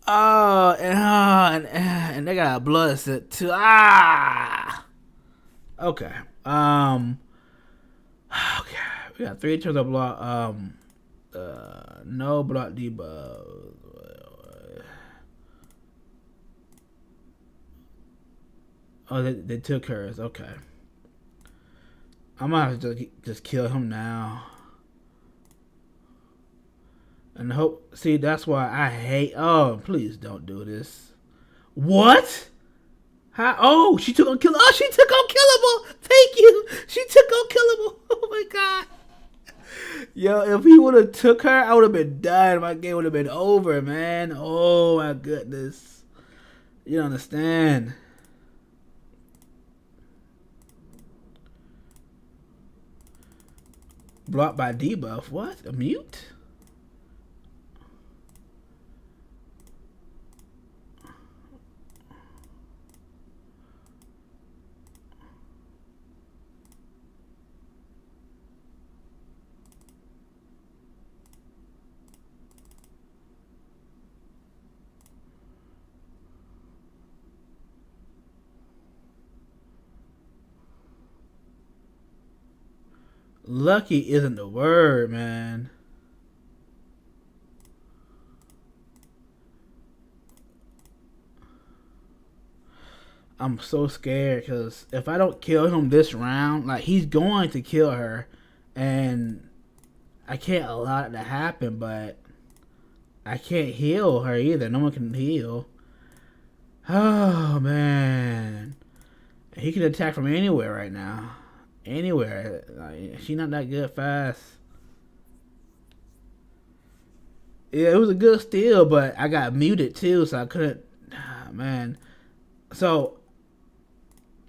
Oh, and they got a blood set too. Ah. Okay. Okay. We got 3 turns of block. No block debuff. Oh, they took hers. Okay. I'm gonna have to just kill him now. And hope. See, that's why I hate. Oh, please don't do this. What? How? Oh, she took unkillable. Oh, she took unkillable. Thank you. She took unkillable. Oh my god. Yo, if he would have took her, I would have been done. My game would have been over, man. Oh my goodness. You don't understand. Blocked by debuff. What? A mute? Lucky isn't the word, man. I'm so scared because if I don't kill him this round, like he's going to kill her, and I can't allow it to happen. But I can't heal her either. No one can heal. Oh man, he can attack from anywhere right now. Anywhere. Like, she not that good fast. Yeah, it was a good steal, but I got muted too, so I couldn't. Man. So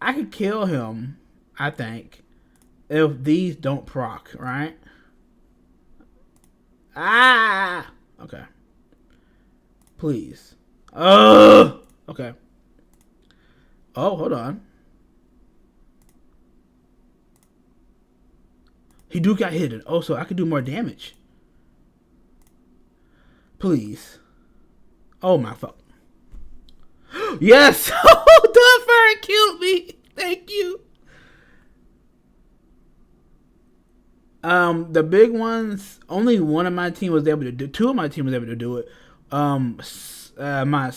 I could kill him, I think, if these don't proc, right? Ah! Okay. Please. Oh! Okay. Oh, hold on. He do got hidden. Oh, so I could do more damage. Please. Oh my fuck. Yes! Oh, Dunfire killed me. Thank you. The big ones, only one of my team was able to do. 2 of my team was able to do it. My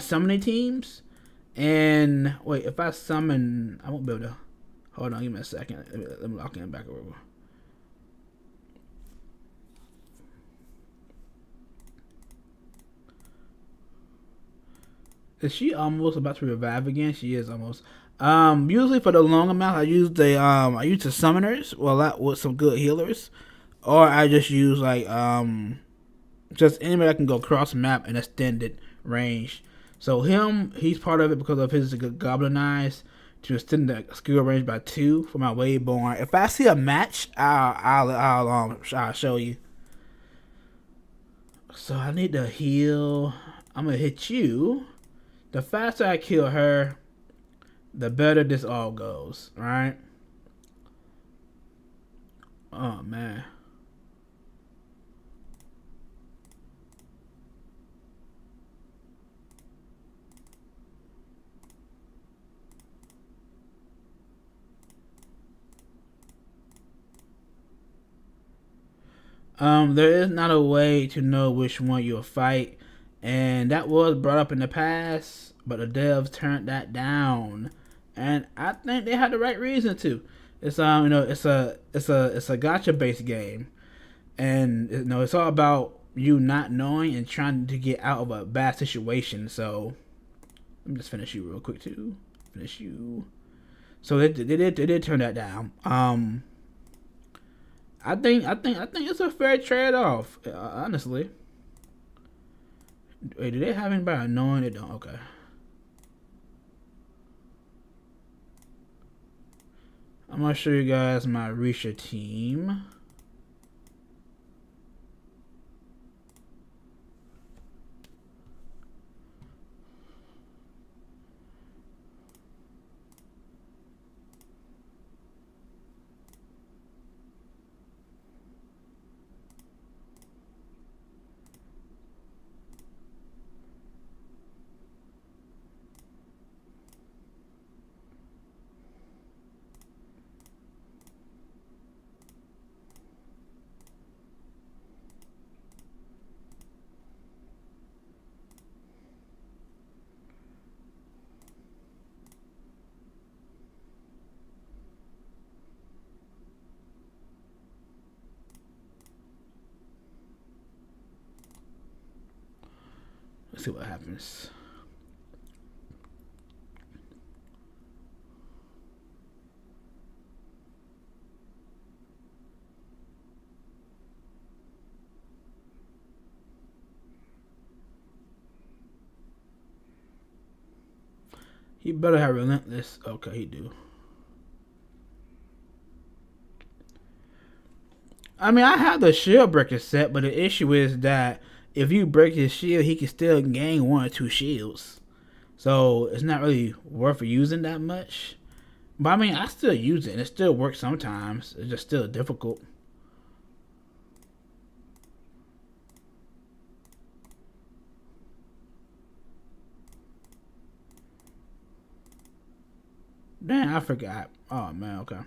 summoning teams, and wait, if I summon, I won't be able to. Hold on, give me a second. Let me lock in back over. Is she almost about to revive again? She is almost. Usually for the long amount, I use the summoners. Well, that with some good healers, or I just use like just anybody that can go cross map and extended range. So he's part of it because of his goblin eyes to extend the skill range by 2 for my Waveborn. If I see a match, I'll show you. So I need to heal. I'm gonna hit you. The faster I kill her, the better this all goes, right? Oh man. There is not a way to know which one you'll fight, and that was brought up in the past, but the devs turned that down, and I think they had the right reason to. It's it's a gotcha based game, and it's all about you not knowing and trying to get out of a bad situation. So let me just finish you real quick too. Finish you. So they did turn that down. I think it's a fair trade off. Honestly. Wait, do they have anybody annoying? They don't. Okay. I'm gonna show you guys my Risha team. Let's see what happens. He better have relentless. Okay, he do. I mean, I have the shield breaker set, but the issue is that if you break his shield, he can still gain 1 or 2 shields. So it's not really worth using that much. But I mean, I still use it, and it still works sometimes. It's just still difficult. Damn, I forgot. Oh man, okay.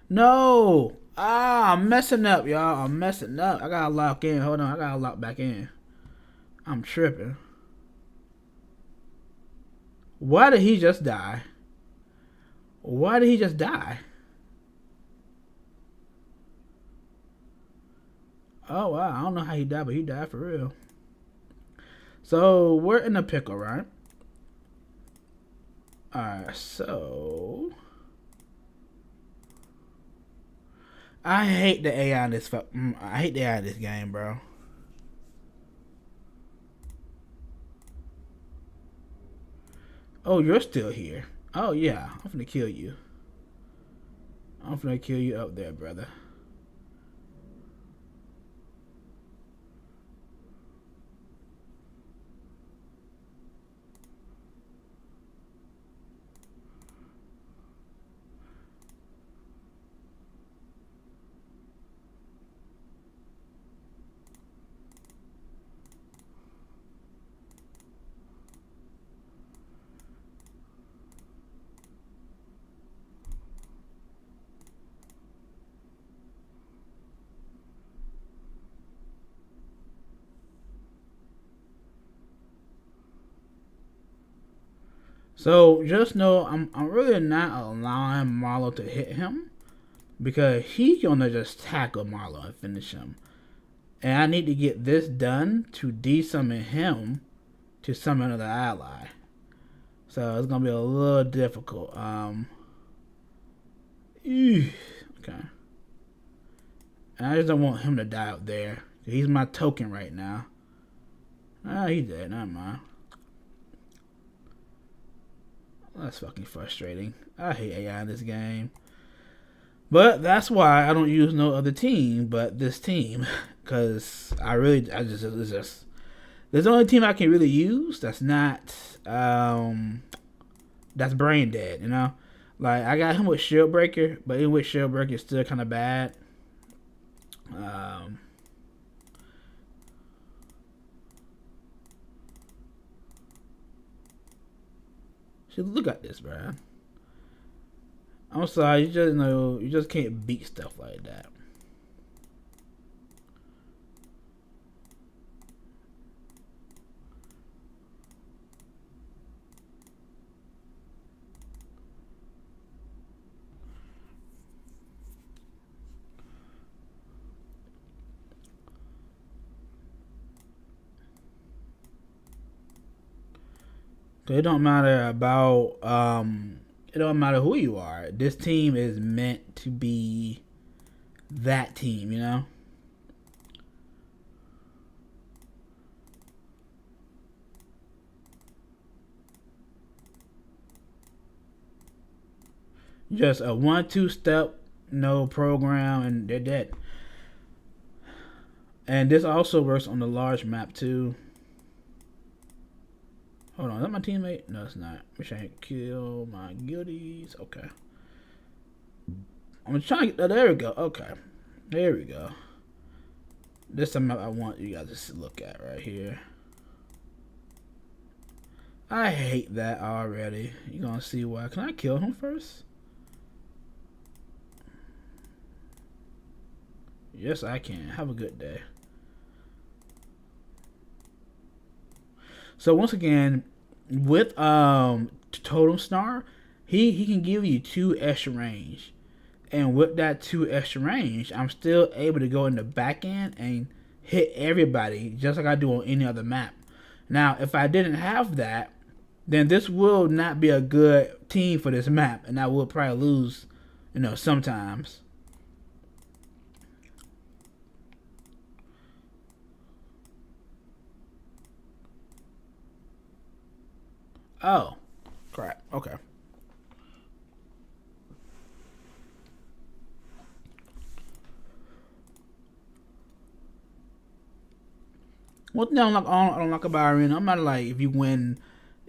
No! Ah, I'm messing up, y'all. I'm messing up. I gotta lock in. Hold on, I gotta lock back in. I'm tripping. Why did he just die? Why did he just die? Oh wow, I don't know how he died, but he died for real. So we're in a pickle, right? Alright, so I hate the AI in this. I hate the AI in this game, bro. Oh, you're still here. Oh yeah, I'm gonna kill you. I'm gonna kill you up there, brother. So just know I'm really not allowing Marlo to hit him because he's gonna just tackle Marlowe and finish him. And I need to get this done to de-summon him to summon another ally. So it's gonna be a little difficult. Okay. And I just don't want him to die up there. He's my token right now. Ah, he's dead. Never mind. That's fucking frustrating. I hate AI in this game. But that's why I don't use no other team but this team. Because it's just there's the only team I can really use that's not, that's brain dead, you know? Like, I got him with Shieldbreaker, but even with Shieldbreaker, it's still kind of bad. Look at this, bro. I'm sorry, you just can't beat stuff like that. It don't matter about it don't matter who you are. This team is meant to be that team, you know? Just a 1-2 step, no program, and they're dead. And this also works on the large map too. Hold on, is that my teammate? No, it's not. Wish I could kill my guilties. Okay. I'm trying to get, there we go. Okay. There we go. This is the map I want you guys to look at right here. I hate that already. You're gonna see why. Can I kill him first? Yes, I can. Have a good day. So once again, with Totem Snar, he can give you 2 extra range. And with that 2 extra range, I'm still able to go in the back end and hit everybody just like I do on any other map. Now, if I didn't have that, then this will not be a good team for this map, and I will probably lose, you know, sometimes. Oh, crap. Okay. One thing I don't like about Arena, I'm not like if you win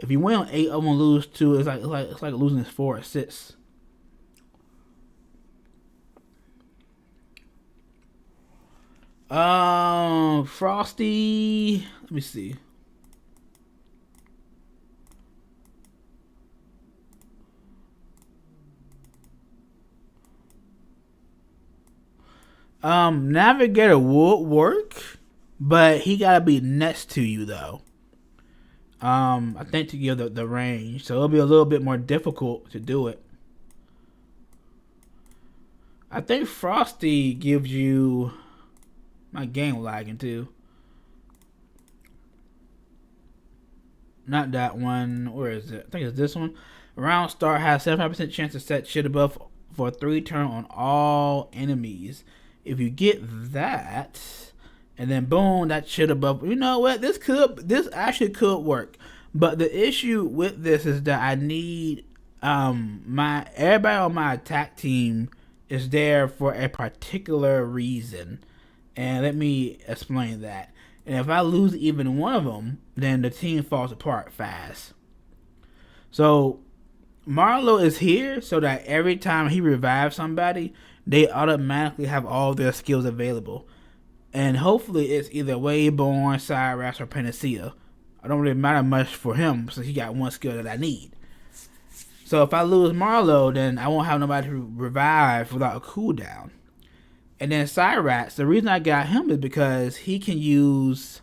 on 8 of them, lose 2. It's like losing 4 assists. Frosty. Let me see. Navigator would work, but he gotta be next to you though. I think to give the range, so it'll be a little bit more difficult to do it. I think Frosty gives you, my game lagging too. Not that one. Where is it? I think it's this one. Round start has 75% chance to set shit above for 3 turn on all enemies. If you get that, and then boom, that shit above. You know what? This actually could work. But the issue with this is that I need everybody on my attack team is there for a particular reason. And let me explain that. And if I lose even one of them, then the team falls apart fast. So Marlowe is here so that every time he revives somebody, they automatically have all their skills available. And hopefully it's either Wayborn, Cyrax, or Panacea. I don't really matter much for him since he got one skill that I need. So if I lose Marlowe, then I won't have nobody to revive without a cooldown. And then Cyrax, the reason I got him is because he can use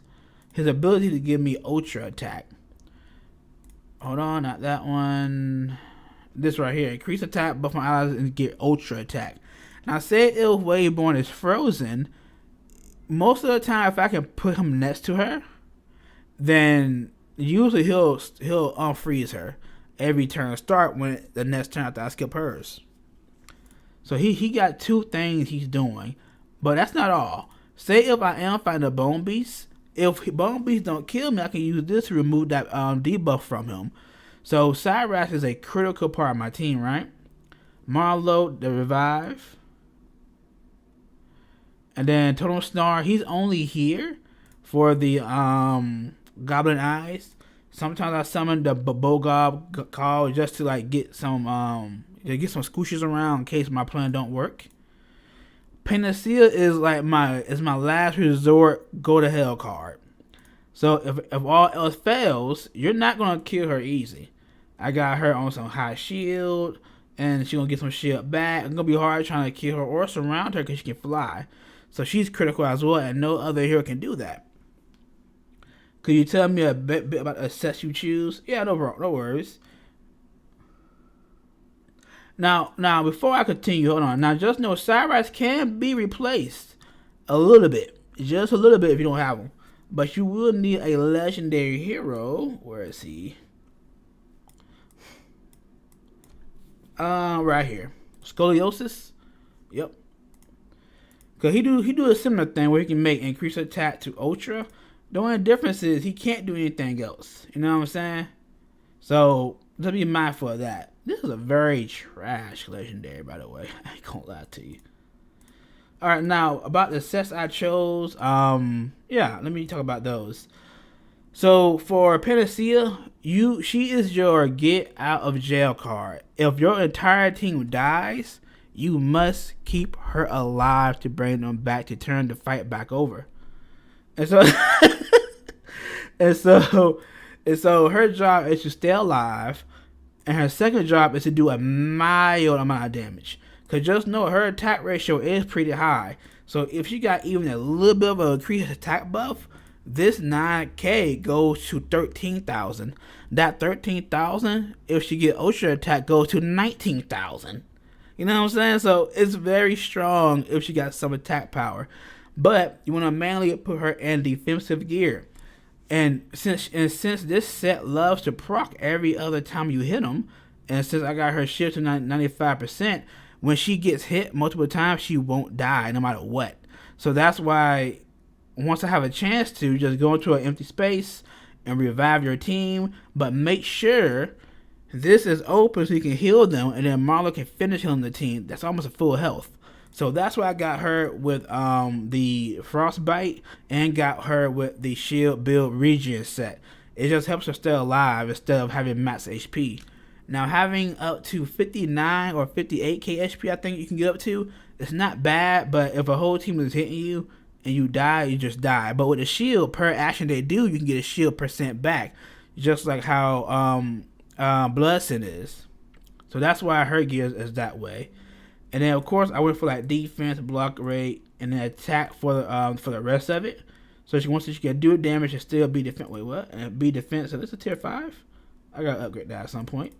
his ability to give me ultra attack. Hold on, not that one. This right here. Increase attack, buff my allies, and get ultra attack. Now, say if Wayborn is frozen, most of the time, if I can put him next to her, then usually he'll unfreeze her every turn start when the next turn after I skip hers. So he got 2 things he's doing, but that's not all. Say if I am fighting a Bone Beast, if Bone Beast don't kill me, I can use this to remove that debuff from him. So Cyrax is a critical part of my team, right? Marlowe, the revive. And then Total Snarl, he's only here for the Goblin Eyes. Sometimes I summon the Bogob call just to like get some squishes around in case my plan don't work. Panacea is like my last resort go to hell card. So if all else fails, you're not gonna kill her easy. I got her on some high shield, and she's gonna get some shield back. It's gonna be hard trying to kill her or surround her because she can fly. So she's critical as well, and no other hero can do that. Could you tell me a bit about the sets you choose? Yeah, no worries. Now, before I continue, hold on. Now, just know Cyrax can be replaced a little bit, just a little bit if you don't have him. But you will need a legendary hero. Where is he? Right here. Scoliosis. Yep. Cause he do a similar thing where he can make increased attack to ultra. The only difference is he can't do anything else. You know what I'm saying? So just be mindful of that. This is a very trash legendary, by the way. I ain't gonna lie to you. Alright, now about the sets I chose. Yeah, let me talk about those. So for Panacea, she is your get out of jail card. If your entire team dies, you must keep her alive to bring them back to turn the fight back over. And so and so her job is to stay alive, and her second job is to do a mild amount of damage. Cause just know her attack ratio is pretty high. So if she got even a little bit of an increased attack buff, this 9k goes to 13,000. That 13,000, if she get ultra attack, goes to 19,000. You know what I'm saying? So it's very strong if she got some attack power. But you want to manually put her in defensive gear. And since this set loves to proc every other time you hit them, and since I got her shield to 95%, when she gets hit multiple times, she won't die no matter what. So that's why once I have a chance to, just go into an empty space and revive your team, but make sure this is open so you can heal them, and then Marlo can finish healing the team. That's almost a full health. So that's why I got her with the Frostbite and got her with the Shield Build Regen set. It just helps her stay alive instead of having max HP. Now, having up to 59 or 58k HP, I think you can get up to, it's not bad, but if a whole team is hitting you and you die, you just die. But with a shield, per action they do, you can get a shield % back, just like how Bloodsin is. So that's why her gear is that way. And then, of course, I went for like defense, block rate, and then attack for the rest of it. So she wants to, she can do damage and still be defense. Wait, what? And be defense. So this is a tier 5. I gotta upgrade that at some point.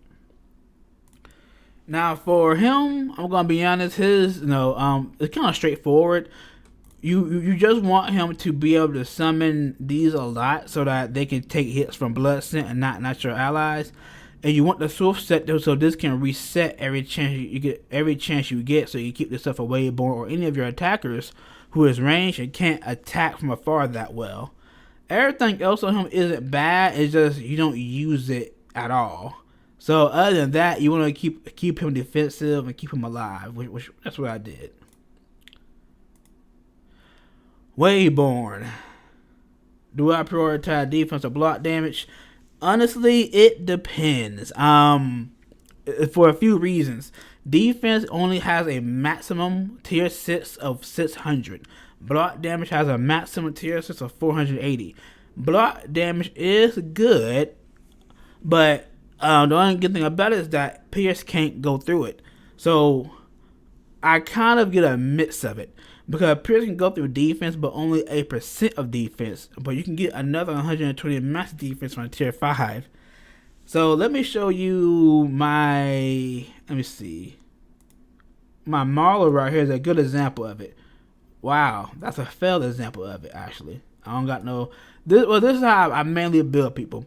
Now for him, I'm gonna be honest. His, it's kind of straightforward. You just want him to be able to summon these a lot so that they can take hits from Bloodsin and not natural allies. And you want the Swift set though, so this can reset every chance you get, so you keep this stuff away born or any of your attackers who is ranged and can't attack from afar that well. Everything else on him isn't bad. It's just you don't use it at all. So other than that, you want to keep him defensive and keep him alive, which that's what I did. Wayborn. Do I prioritize defense or block damage? Honestly, it depends. For a few reasons. Defense only has a maximum tier 6 of 600. Block damage has a maximum tier 6 of 480. Block damage is good, but the only good thing about it is that Pierce can't go through it. So I kind of get a mix of it. Because Pierce can go through defense, but only 8% of defense. But you can get another 120 max defense from tier 5. So let me show you my, my Marlow right here is a good example of it. Wow, that's a failed example of it, actually. I don't got no... This is how I mainly build people.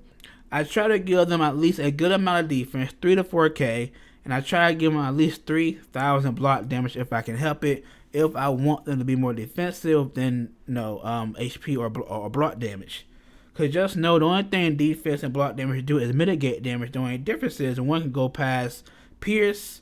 I try to give them at least a good amount of defense, 3 to 4K, and I try to give them at least 3,000 block damage if I can help it. If I want them to be more defensive, then no HP or block damage. Because just know the only thing defense and block damage do is mitigate damage. The only difference is one can go past Pierce,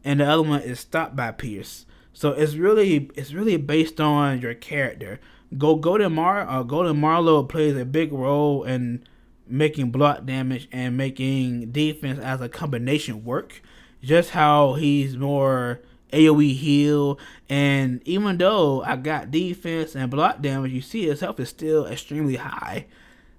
and the other one is stopped by Pierce. So it's really based on your character. Golden Marlow plays a big role in making block damage and making defense as a combination work. Just how he's more AoE heal, and even though I got defense and block damage, you see his health is still extremely high.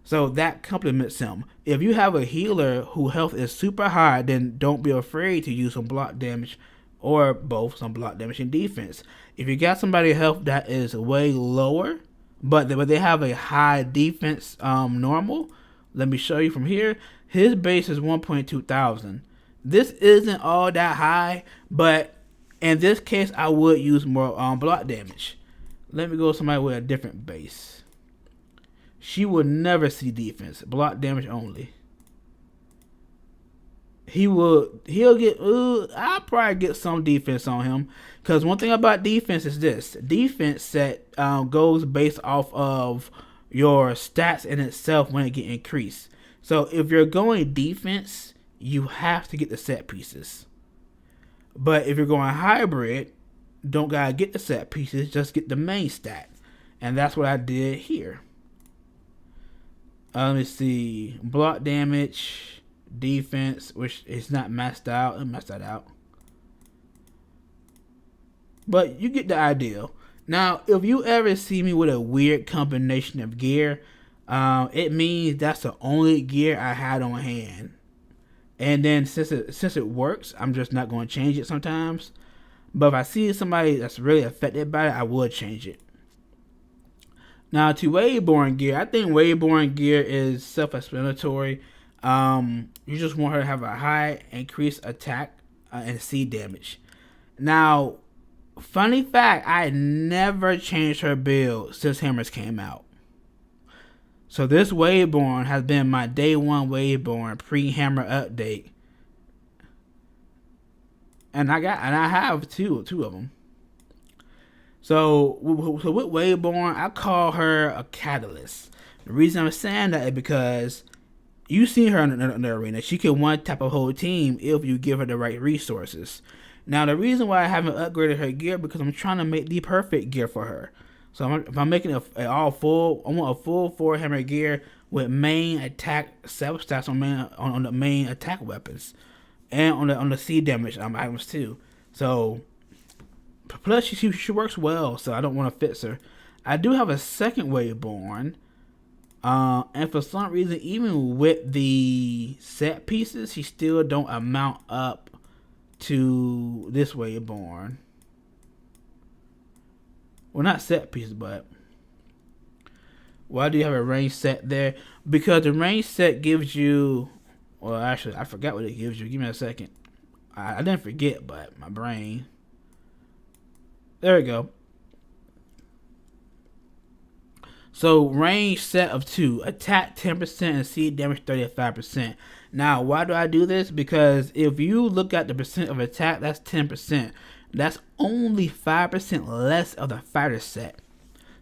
So that complements him. If you have a healer whose health is super high, then don't be afraid to use some block damage, or both, some block damage and defense. If you got somebody's health that is way lower, but they have a high defense normal, let me show you from here. His base is 1.2 thousand. This isn't all that high, but in this case, I would use more block damage. Let me go with somebody with a different base. She will never see defense, block damage only. He'll get, I'll probably get some defense on him. Because one thing about defense is this. Defense set goes based off of your stats in itself when it get increased. So if you're going defense, you have to get the set pieces. But if you're going hybrid, don't gotta get the set pieces, just get the main stat. And that's what I did here. Let me see. Block damage, defense, which is not maxed out. Let me max that out. But you get the idea. Now, if you ever see me with a weird combination of gear, it means that's the only gear I had on hand. And then since it works, I'm just not going to change it sometimes. But if I see somebody that's really affected by it, I would change it. Now to Waveborn gear, I think Waveborn gear is self-explanatory. You just want her to have a high increased attack and C damage. Now, funny fact, I never changed her build since Hammers came out. So this Waveborn has been my day one Waveborn pre-Hammer update. And I have two of them. So with Waveborn, I call her a catalyst. The reason I'm saying that is because you see her in the arena. She can one tap a whole team if you give her the right resources. Now the reason why I haven't upgraded her gear because I'm trying to make the perfect gear for her. So if I'm making I want a full 4-hammer gear with main attack 7 stats on the main attack weapons, and on the C damage items too. So plus she works well, so I don't want to fix her. I do have a second Waveborn, and for some reason, even with the set pieces, she still don't amount up to this Waveborn. Well, not set pieces, but why do you have a range set there? Because the range set gives you, well, actually, I forgot what it gives you. Give me a second. I didn't forget, but my brain. There we go. So range set of 2, attack 10% and C damage 35%. Now, why do I do this? Because if you look at the percent of attack, that's 10%. That's only 5% less of the fighter set.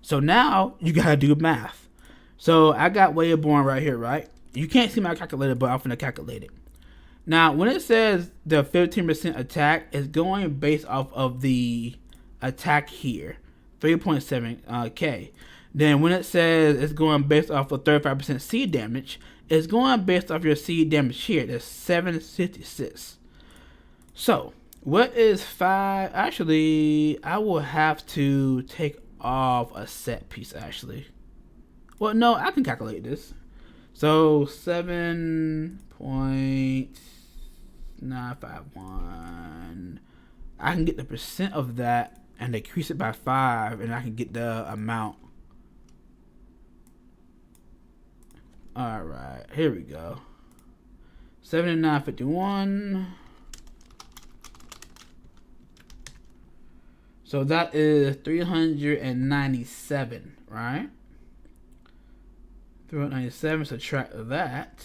So now you gotta do math. So I got Waveborn right here, right? You can't see my calculator, but I'm gonna calculate it. Now, when it says the 15% attack, it's going based off of the attack here, 3.7k. Then when it says it's going based off of 35% C damage, it's going based off your C damage here. That's 766. So what is 5? Actually, I will have to take off a set piece actually. Well, no, I can calculate this. So 7.951. I can get the percent of that and decrease it by 5, and I can get the amount. Alright, here we go. 79.51. So that is 397, right? 397, subtract that.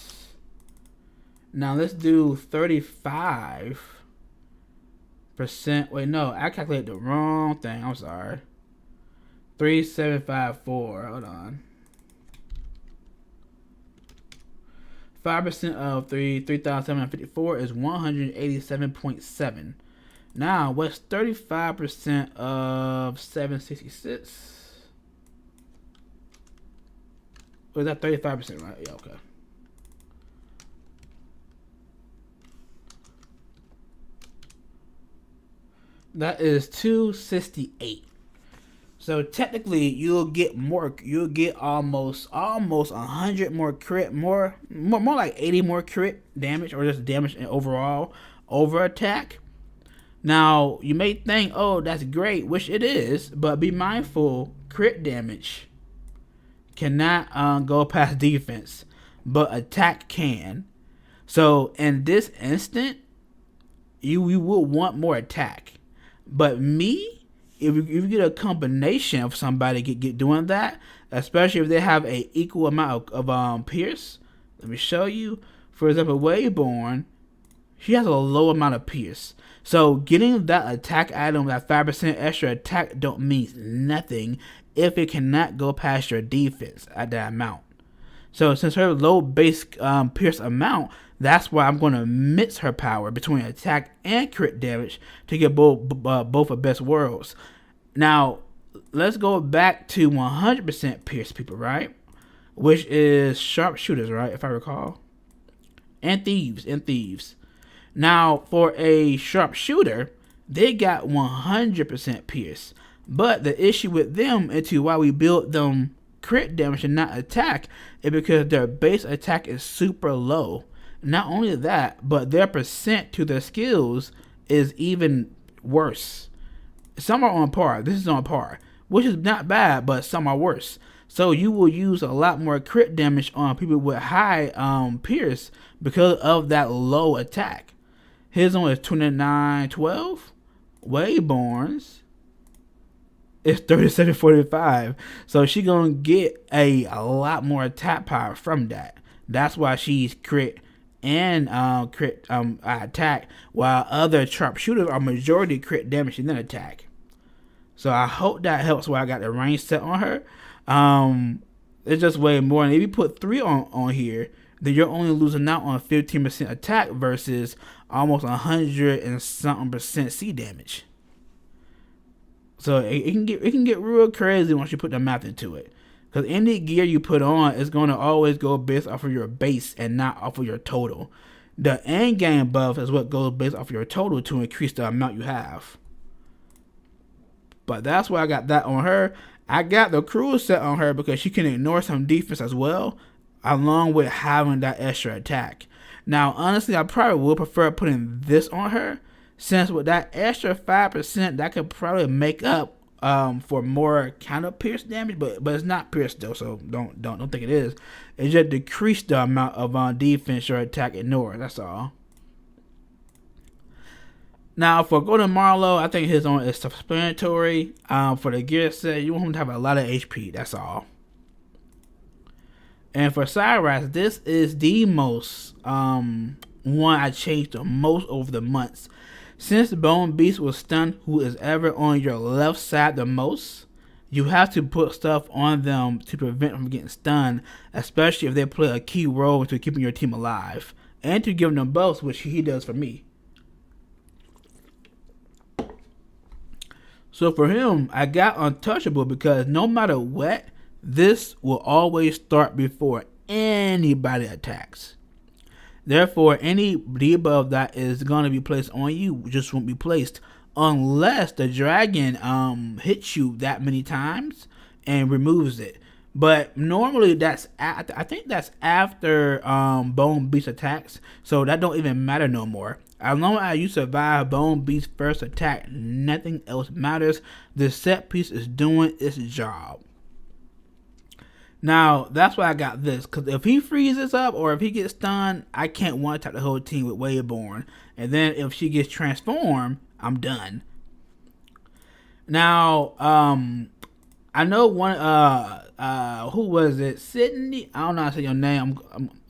Now let's do 35%. Wait, no, I calculated the wrong thing. I'm sorry. 3754. Hold on. 5% of 3,754 is 187.7. Now, what's 35% of 766? Was that 35%, right? Yeah, okay. That is 268. So technically, you'll get more. You'll get almost 100 more crit, more like 80 more crit damage, or just damage in overall over attack. Now you may think, oh, that's great, which it is, but be mindful, crit damage cannot go past defense, but attack can. So in this instant, you will want more attack. But me, if you get a combination of somebody get doing that, especially if they have a equal amount of pierce. Let me show you. For example, Wayborn, she has a low amount of pierce. So getting that attack item, that 5% extra attack, don't mean nothing if it cannot go past your defense at that amount. So since her low base pierce amount, that's why I'm going to mix her power between attack and crit damage to get both of best worlds. Now, let's go back to 100% pierce people, right? Which is sharpshooters, right? If I recall. And thieves. Now, for a sharpshooter, they got 100% pierce. But the issue with them, into why we build them crit damage and not attack, is because their base attack is super low. Not only that, but their percent to their skills is even worse. Some are on par. This is on par, which is not bad, but some are worse. So you will use a lot more crit damage on people with high pierce because of that low attack. His one is 2912. Wayborn's is 3745. So she gonna get a lot more attack power from that. That's why she's crit and attack, while other sharpshooters are majority crit damage and then attack. So I hope that helps. Why I got the range set on her. It's just way more. And if you put 3 on here, then you're only losing out on 15% attack versus almost 100 and something % C damage. So it can get real crazy once you put the math into it. Because any gear you put on is going to always go based off of your base and not off of your total. The end game buff is what goes based off of your total to increase the amount you have. But that's why I got that on her. I got the cruise set on her because she can ignore some defense as well, along with having that extra attack. Now, honestly, I probably would prefer putting this on her, since with that extra 5%, that could probably make up for more counter pierce damage, but it's not pierce though, so don't think it is. It just decreased the amount of defense or attack ignore. That's all. Now for Golden Marlowe, I think his own is self-explanatory. For the gear set, you want him to have a lot of HP. That's all. And for Cyrus, this is the most one I changed the most over the months. Since Bone Beast will stun who is ever on your left side the most, you have to put stuff on them to prevent them from getting stunned, especially if they play a key role into keeping your team alive, and to give them buffs, which he does for me. So for him, I got Untouchable because no matter what, this will always start before anybody attacks. Therefore, any debuff that is going to be placed on you just won't be placed unless the dragon hits you that many times and removes it. But normally I think that's after Bone Beast attacks, so that don't even matter no more. As long as you survive Bone Beast's first attack, nothing else matters. The set piece is doing its job. Now, that's why I got this, because if he freezes up or if he gets stunned, I can't one-tap the whole team with Wayborn. And then if she gets transformed, I'm done. Now, I know one. Who was it? Sydney. I don't know how to say your name.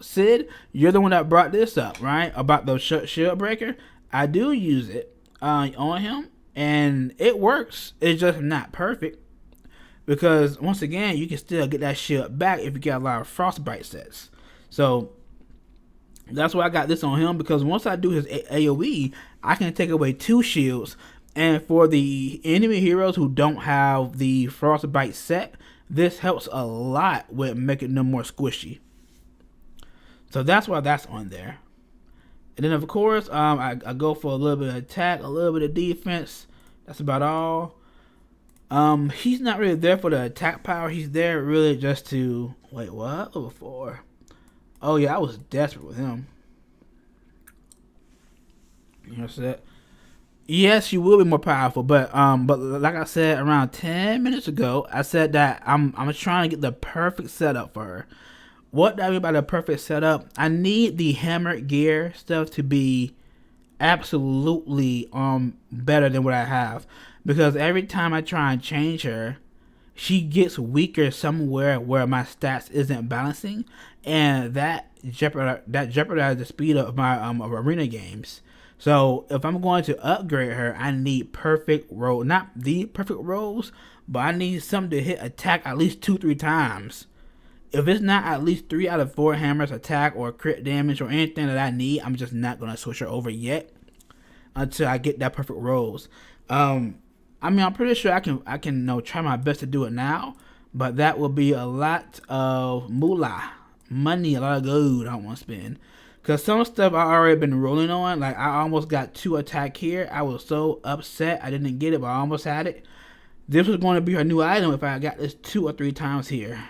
Sid. You're the one that brought this up, right? About the shield breaker. I do use it on him, and it works. It's just not perfect because once again, you can still get that shield back if you get a lot of frostbite sets. So that's why I got this on him, because once I do his AoE, I can take away 2 shields. And for the enemy heroes who don't have the frostbite set, this helps a lot with making them more squishy. So that's why that's on there. And then of course, I go for a little bit of attack, a little bit of defense. That's about all. He's not really there for the attack power. He's there really just to wait. What? Level 4. Oh yeah, I was desperate with him. You know what I said? Yes, you will be more powerful, but like I said around 10 minutes ago, I said that I'm trying to get the perfect setup for her. What do I mean by the perfect setup? I need the hammered gear stuff to be absolutely better than what I have, because every time I try and change her, she gets weaker somewhere where my stats isn't balancing, and that jeopardizes the speed of my arena games. So if I'm going to upgrade her, I need perfect roll, not the perfect rolls, but I need something to hit attack at least 2-3 times. If it's not at least 3 out of 4 hammers attack or crit damage or anything that I need, I'm just not gonna switch her over yet until I get that perfect rolls. I mean, I'm pretty sure I can try my best to do it now, but that will be a lot of moolah, money, a lot of gold I want to spend. Because some stuff I already been rolling on. Like, I almost got 2 attack here. I was so upset I didn't get it, but I almost had it. This was going to be her new item if I got this 2 or 3 times here.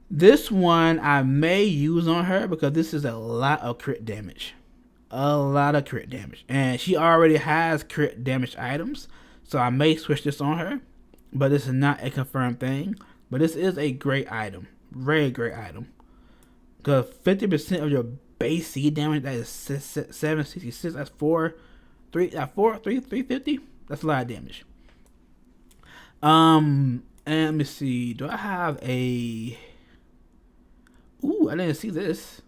This one I may use on her because this is a lot of crit damage. A lot of crit damage. And she already has crit damage items, so I may switch this on her. But this is not a confirmed thing. But this is a great item. Very great item. Because 50% of your base C damage, that is 766. That's 350. That's a lot of damage. And let me see. Do I have a? Ooh, I didn't see this.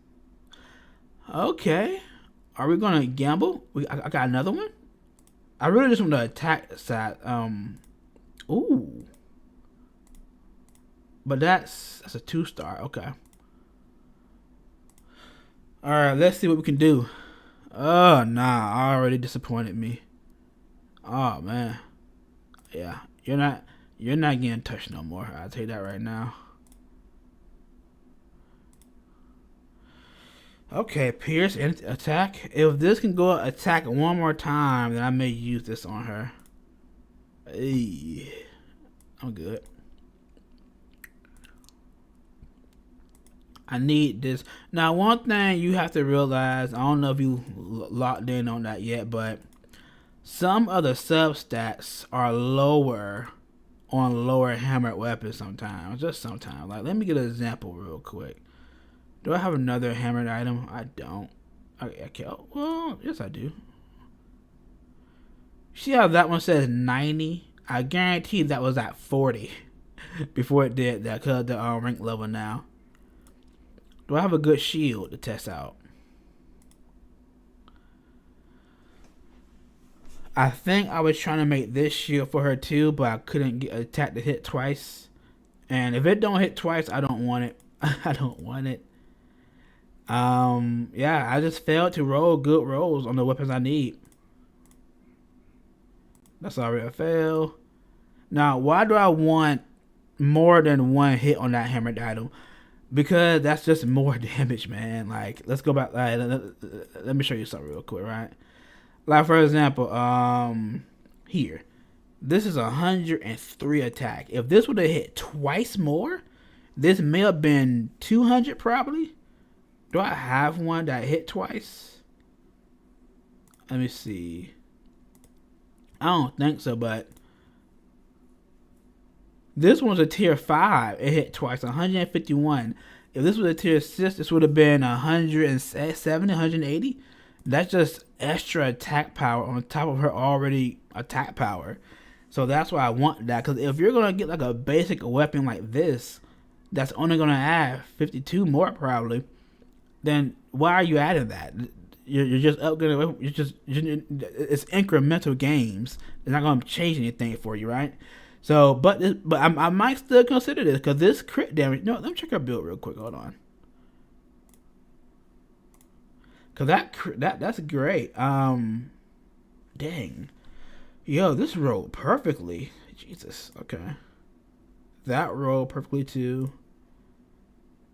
Okay, are we gonna gamble? I got another one. I really just want the attack side. Ooh, but that's a 2-star. Okay. Alright, let's see what we can do. Oh, nah, already disappointed me. Oh, man. Yeah, you're not getting touched no more. I'll tell you that right now. Okay, Pierce and attack. If this can go attack one more time, then I may use this on her. Hey, I'm good. I need this. Now, one thing you have to realize, I don't know if you locked in on that yet, but some of the substats are lower on lower hammered weapons sometimes. Just sometimes. Like, let me get an example real quick. Do I have another hammered item? I don't. Okay. Well, yes, I do. See how that one says 90? I guarantee that was at 40 before it did that, because the rank level now. Do I have a good shield to test out? I think I was trying to make this shield for her too, but I couldn't get attack to hit twice. And if it don't hit twice, I don't want it. I don't want it. Yeah, I just failed to roll good rolls on the weapons I need. That's already a fail. Now, why do I want more than one hit on that hammered item? Because that's just more damage, man. Like, let's go back. Let me show you something real quick, right? Like, for example, here. This is 103 attack. If this would have hit twice more, this may have been 200 probably. Do I have one that hit twice? Let me see. I don't think so, but this one's a tier 5. It hit twice, 151. If this was a tier 6, this would have been 170, 180. That's just extra attack power on top of her already attack power. So that's why I want that. Because if you're gonna get like a basic weapon like this, that's only gonna add 52 more probably. Then why are you adding that? You're just upgrading. It's incremental games. It's not gonna change anything for you, right? So, but I might still consider this because this crit damage. No, let me check our build real quick. Hold on. Cause that's great. Dang, yo, this rolled perfectly. Jesus, okay. That rolled perfectly too.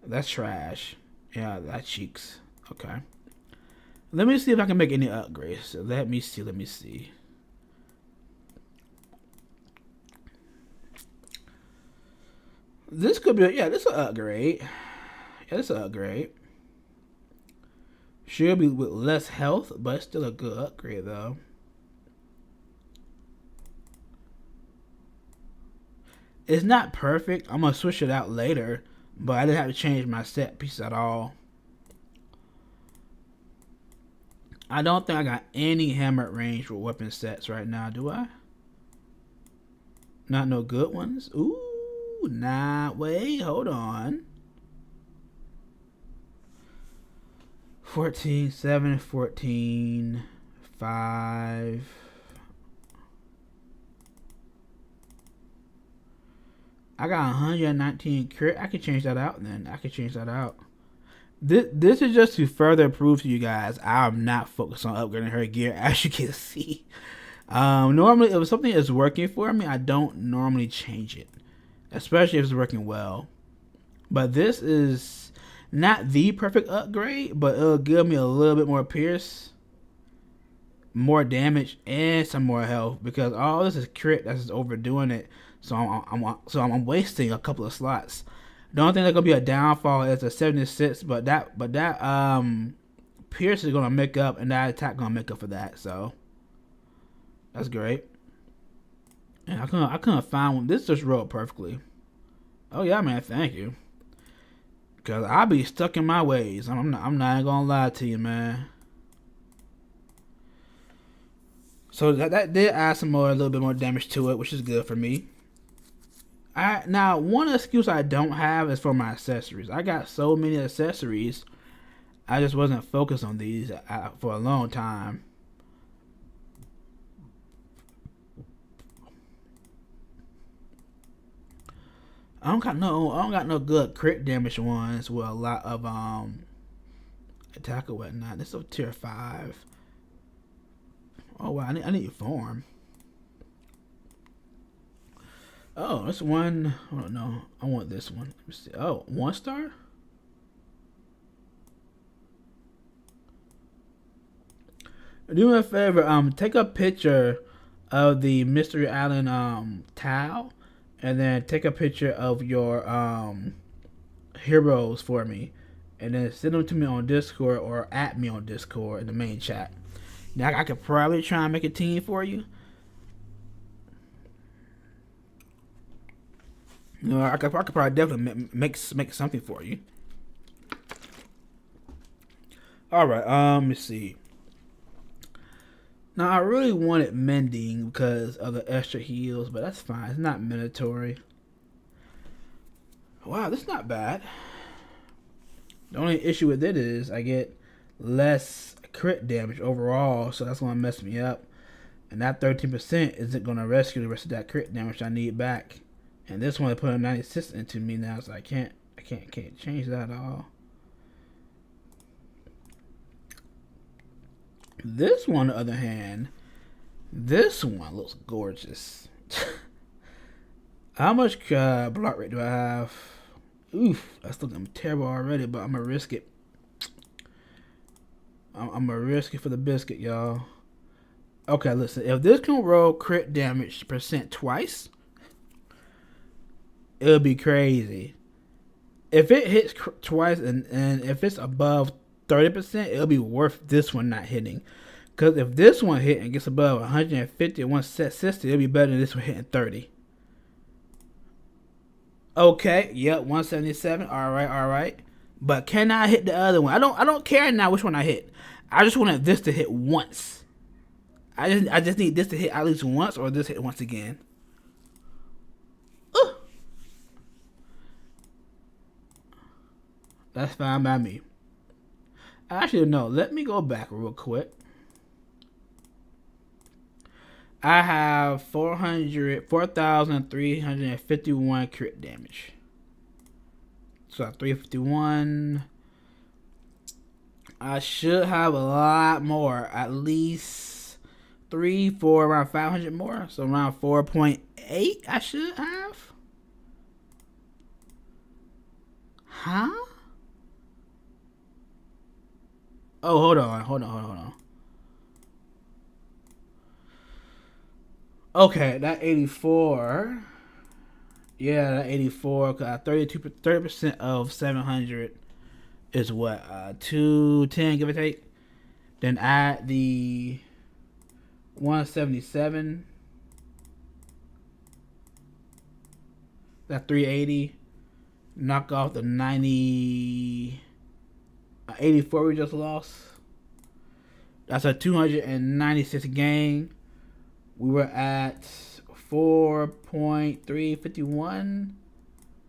That's trash. Yeah, that cheeks. Okay. Let me see if I can make any upgrades. So let me see. This could be, yeah, this is an upgrade. Yeah, this is an upgrade. She'll be with less health, but it's still a good upgrade though. It's not perfect. I'm gonna switch it out later, but I didn't have to change my set piece at all. I don't think I got any hammer range for weapon sets right now, do I? Not no good ones? Ooh, nah, wait, hold on. 14, 7, 14, 5. I got 119 crit. I can change that out then. This is just to further prove to you guys I'm not focused on upgrading her gear, as you can see. Normally, if something is working for me, I don't normally change it, especially if it's working well. But this is not the perfect upgrade, but it'll give me a little bit more pierce, more damage, and some more health because all this is crit. That's just overdoing it. So I'm wasting a couple of slots. The only thing that's gonna be a downfall is a 76, but that pierce is gonna make up, and that attack gonna make up for that. So that's great. And I couldn't find one. This just rolled perfectly. Oh yeah, man, thank you. Cause I be stuck in my ways. I'm not gonna lie to you, man. So that did add a little bit more damage to it, which is good for me. Now one excuse I don't have is for my accessories. I got so many accessories, I just wasn't focused on these for a long time. I don't got no good crit damage ones with a lot of attack or whatnot. This is a tier 5. Oh wow, I need form. Oh, this one. Oh no, I want this one. Let me see. Oh, 1 star. Do me a favor. Take a picture of the Mystery Island tile, and then take a picture of your heroes for me, and then send them to me on Discord or at me on Discord in the main chat. Now I could probably try and make a team for you. No, I could probably definitely make something for you. All right, let me see. Now I really wanted mending because of the extra heals, but that's fine. It's not mandatory. Wow, that's not bad. The only issue with it is I get less crit damage overall, so that's gonna mess me up. And that 13% isn't gonna rescue the rest of that crit damage I need back. And this one put a 96 into me now, so I can't change that at all. This one, on the other hand, this one looks gorgeous. How much block rate do I have? Oof, that's looking terrible already, but I'm gonna risk it. I'm gonna risk it for the biscuit, y'all. Okay, listen. If this can roll crit damage percent twice, it'll be crazy. If it hits twice and if it's above 30%, it'll be worth this one not hitting. Because if this one hit and gets above 150 and 160, it'll be better than this one hitting 30. Okay, yep, 177. All right. But can I hit the other one? I don't care now which one I hit. I just wanted this to hit once. I just need this to hit at least once, or this hit once again. That's fine by me. Actually, no. Let me go back real quick. I have 4,351 crit damage. So 351. I should have a lot more. At least 3, 4, around 500 more. So around 4.8 I should have. Huh? Oh, hold on. Okay, that 84. Yeah, that 84. 30% of 700 is what? 210, give or take. Then add the 177. That 380. Knock off the 84 we just lost. That's a 296 gain. We were at 4.351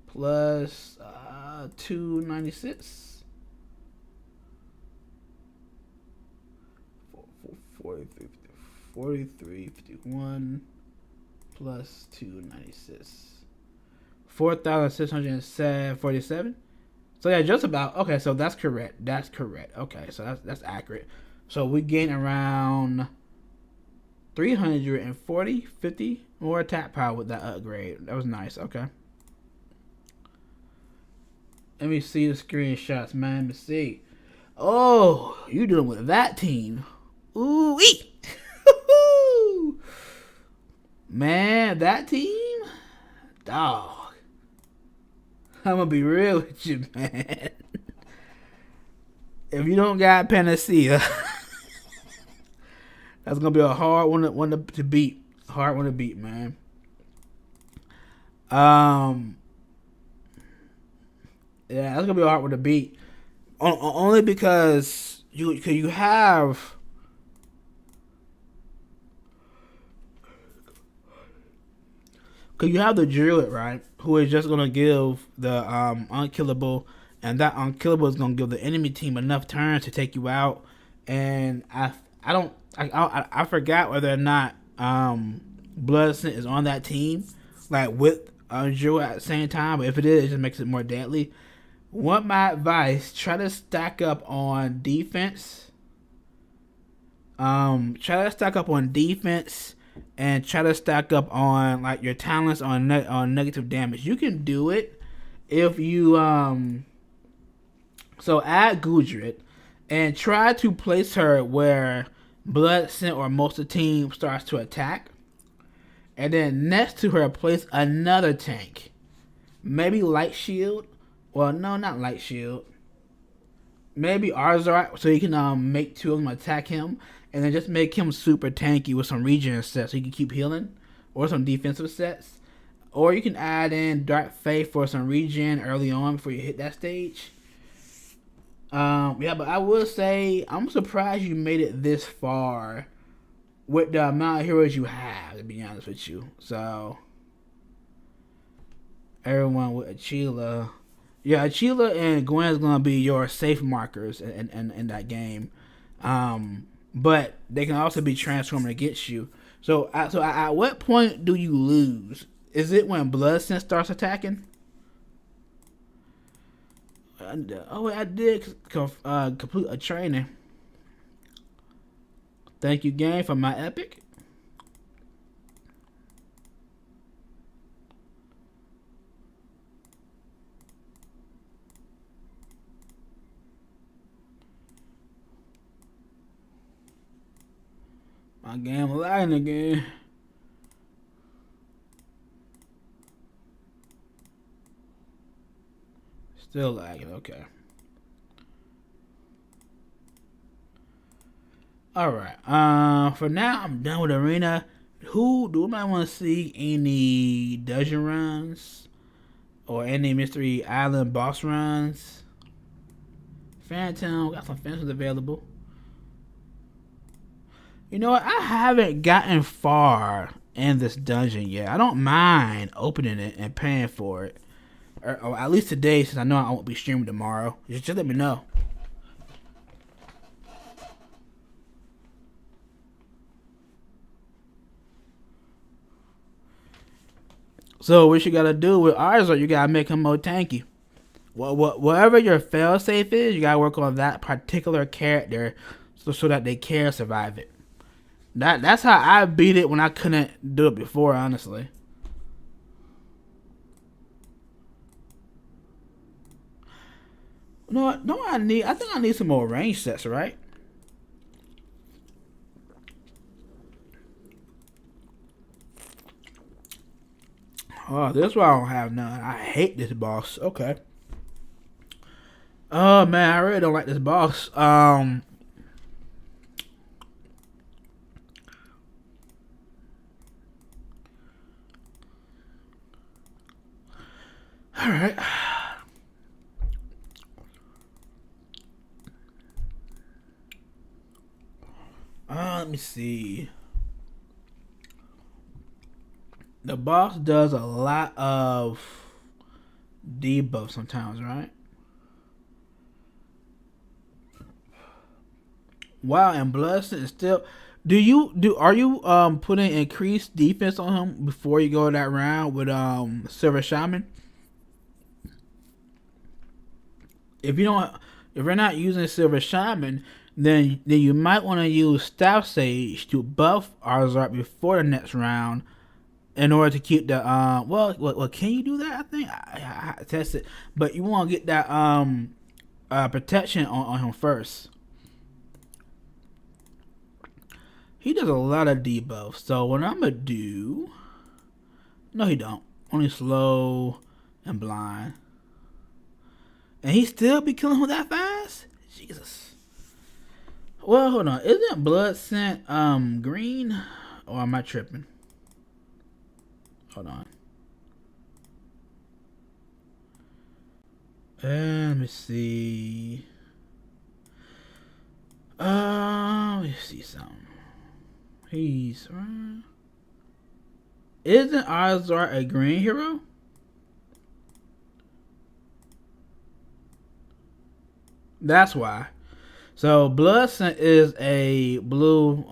plus 296. 4351 plus 296. 4,647. So yeah, just about. Okay, so that's correct. Okay, so that's accurate. So we gain around 50 more attack power with that upgrade. That was nice. Okay. Let me see the screenshots, man. Let me see. Oh, you doing with that team? Ooh wee. Man, that team, dog. I'm gonna be real with you, man. If you don't got Panacea, that's gonna be a hard one to beat. Hard one to beat, man. Yeah, that's gonna be a hard one to beat. Only because you have. Cause you have the Druid, right? Who is just gonna give the unkillable, and that unkillable is gonna give the enemy team enough turns to take you out. And I forgot whether or not Bloodscent is on that team, like with Druid at the same time. But if it is, it just makes it more deadly. Want my advice? Try to stack up on defense. And try to stack up on like your talents on negative damage. You can do it if you so add Gudrid and try to place her where Bloodscent or most of the team starts to attack, and then next to her place another tank, maybe Light Shield. Well, no, not Light Shield. Maybe Arzar, so you can make two of them attack him, and then just make him super tanky with some regen sets so you can keep healing, or some defensive sets. Or you can add in Dark Faith for some regen early on before you hit that stage. Yeah, but I will say I'm surprised you made it this far with the amount of heroes you have, to be honest with you. So everyone with Achila. Yeah, Achila and Gwen is gonna be your safe markers in that game. But they can also be transformed against you. So at what point do you lose? Is it when Bloodscent starts attacking? Oh, I did complete a training. Thank you, game, for my epic. My game lagging again. Still lagging, okay. Alright. For now I'm done with Arena. Do I want to see any dungeon runs? Or any Mystery Island boss runs? Phantom, got some Phantoms available. You know what? I haven't gotten far in this dungeon yet. I don't mind opening it and paying for it. Or at least today, since I know I won't be streaming tomorrow. Just let me know. So what you gotta do with ours, or you gotta make him more tanky. Whatever your failsafe is, you gotta work on that particular character, so that they can survive it. That's how I beat it when I couldn't do it before, honestly. You know what? No, I think I need some more range sets, right? Oh, this is why I don't have none. I hate this boss. Okay. Oh man, I really don't like this boss. All right. Let me see. The boss does a lot of debuff sometimes, right? Wow, and Blessing is still. Are you putting increased defense on him before you go that round with Silver Shaman? If you don't, if you're not using Silver Shaman, then you might want to use Staff Sage to buff Arzart before the next round, in order to keep the well, can you do that? I think I test it, but you want to get that protection on him first. He does a lot of debuffs. So what I'm gonna do? No, he don't. Only slow and blind. And he still be killing him that fast? Jesus. Well, hold on. Isn't Blood Scent green? Or am I tripping? Hold on. Let me see. Let me see something. He's isn't Ozar a green hero? That's why. So Bloodscent is a blue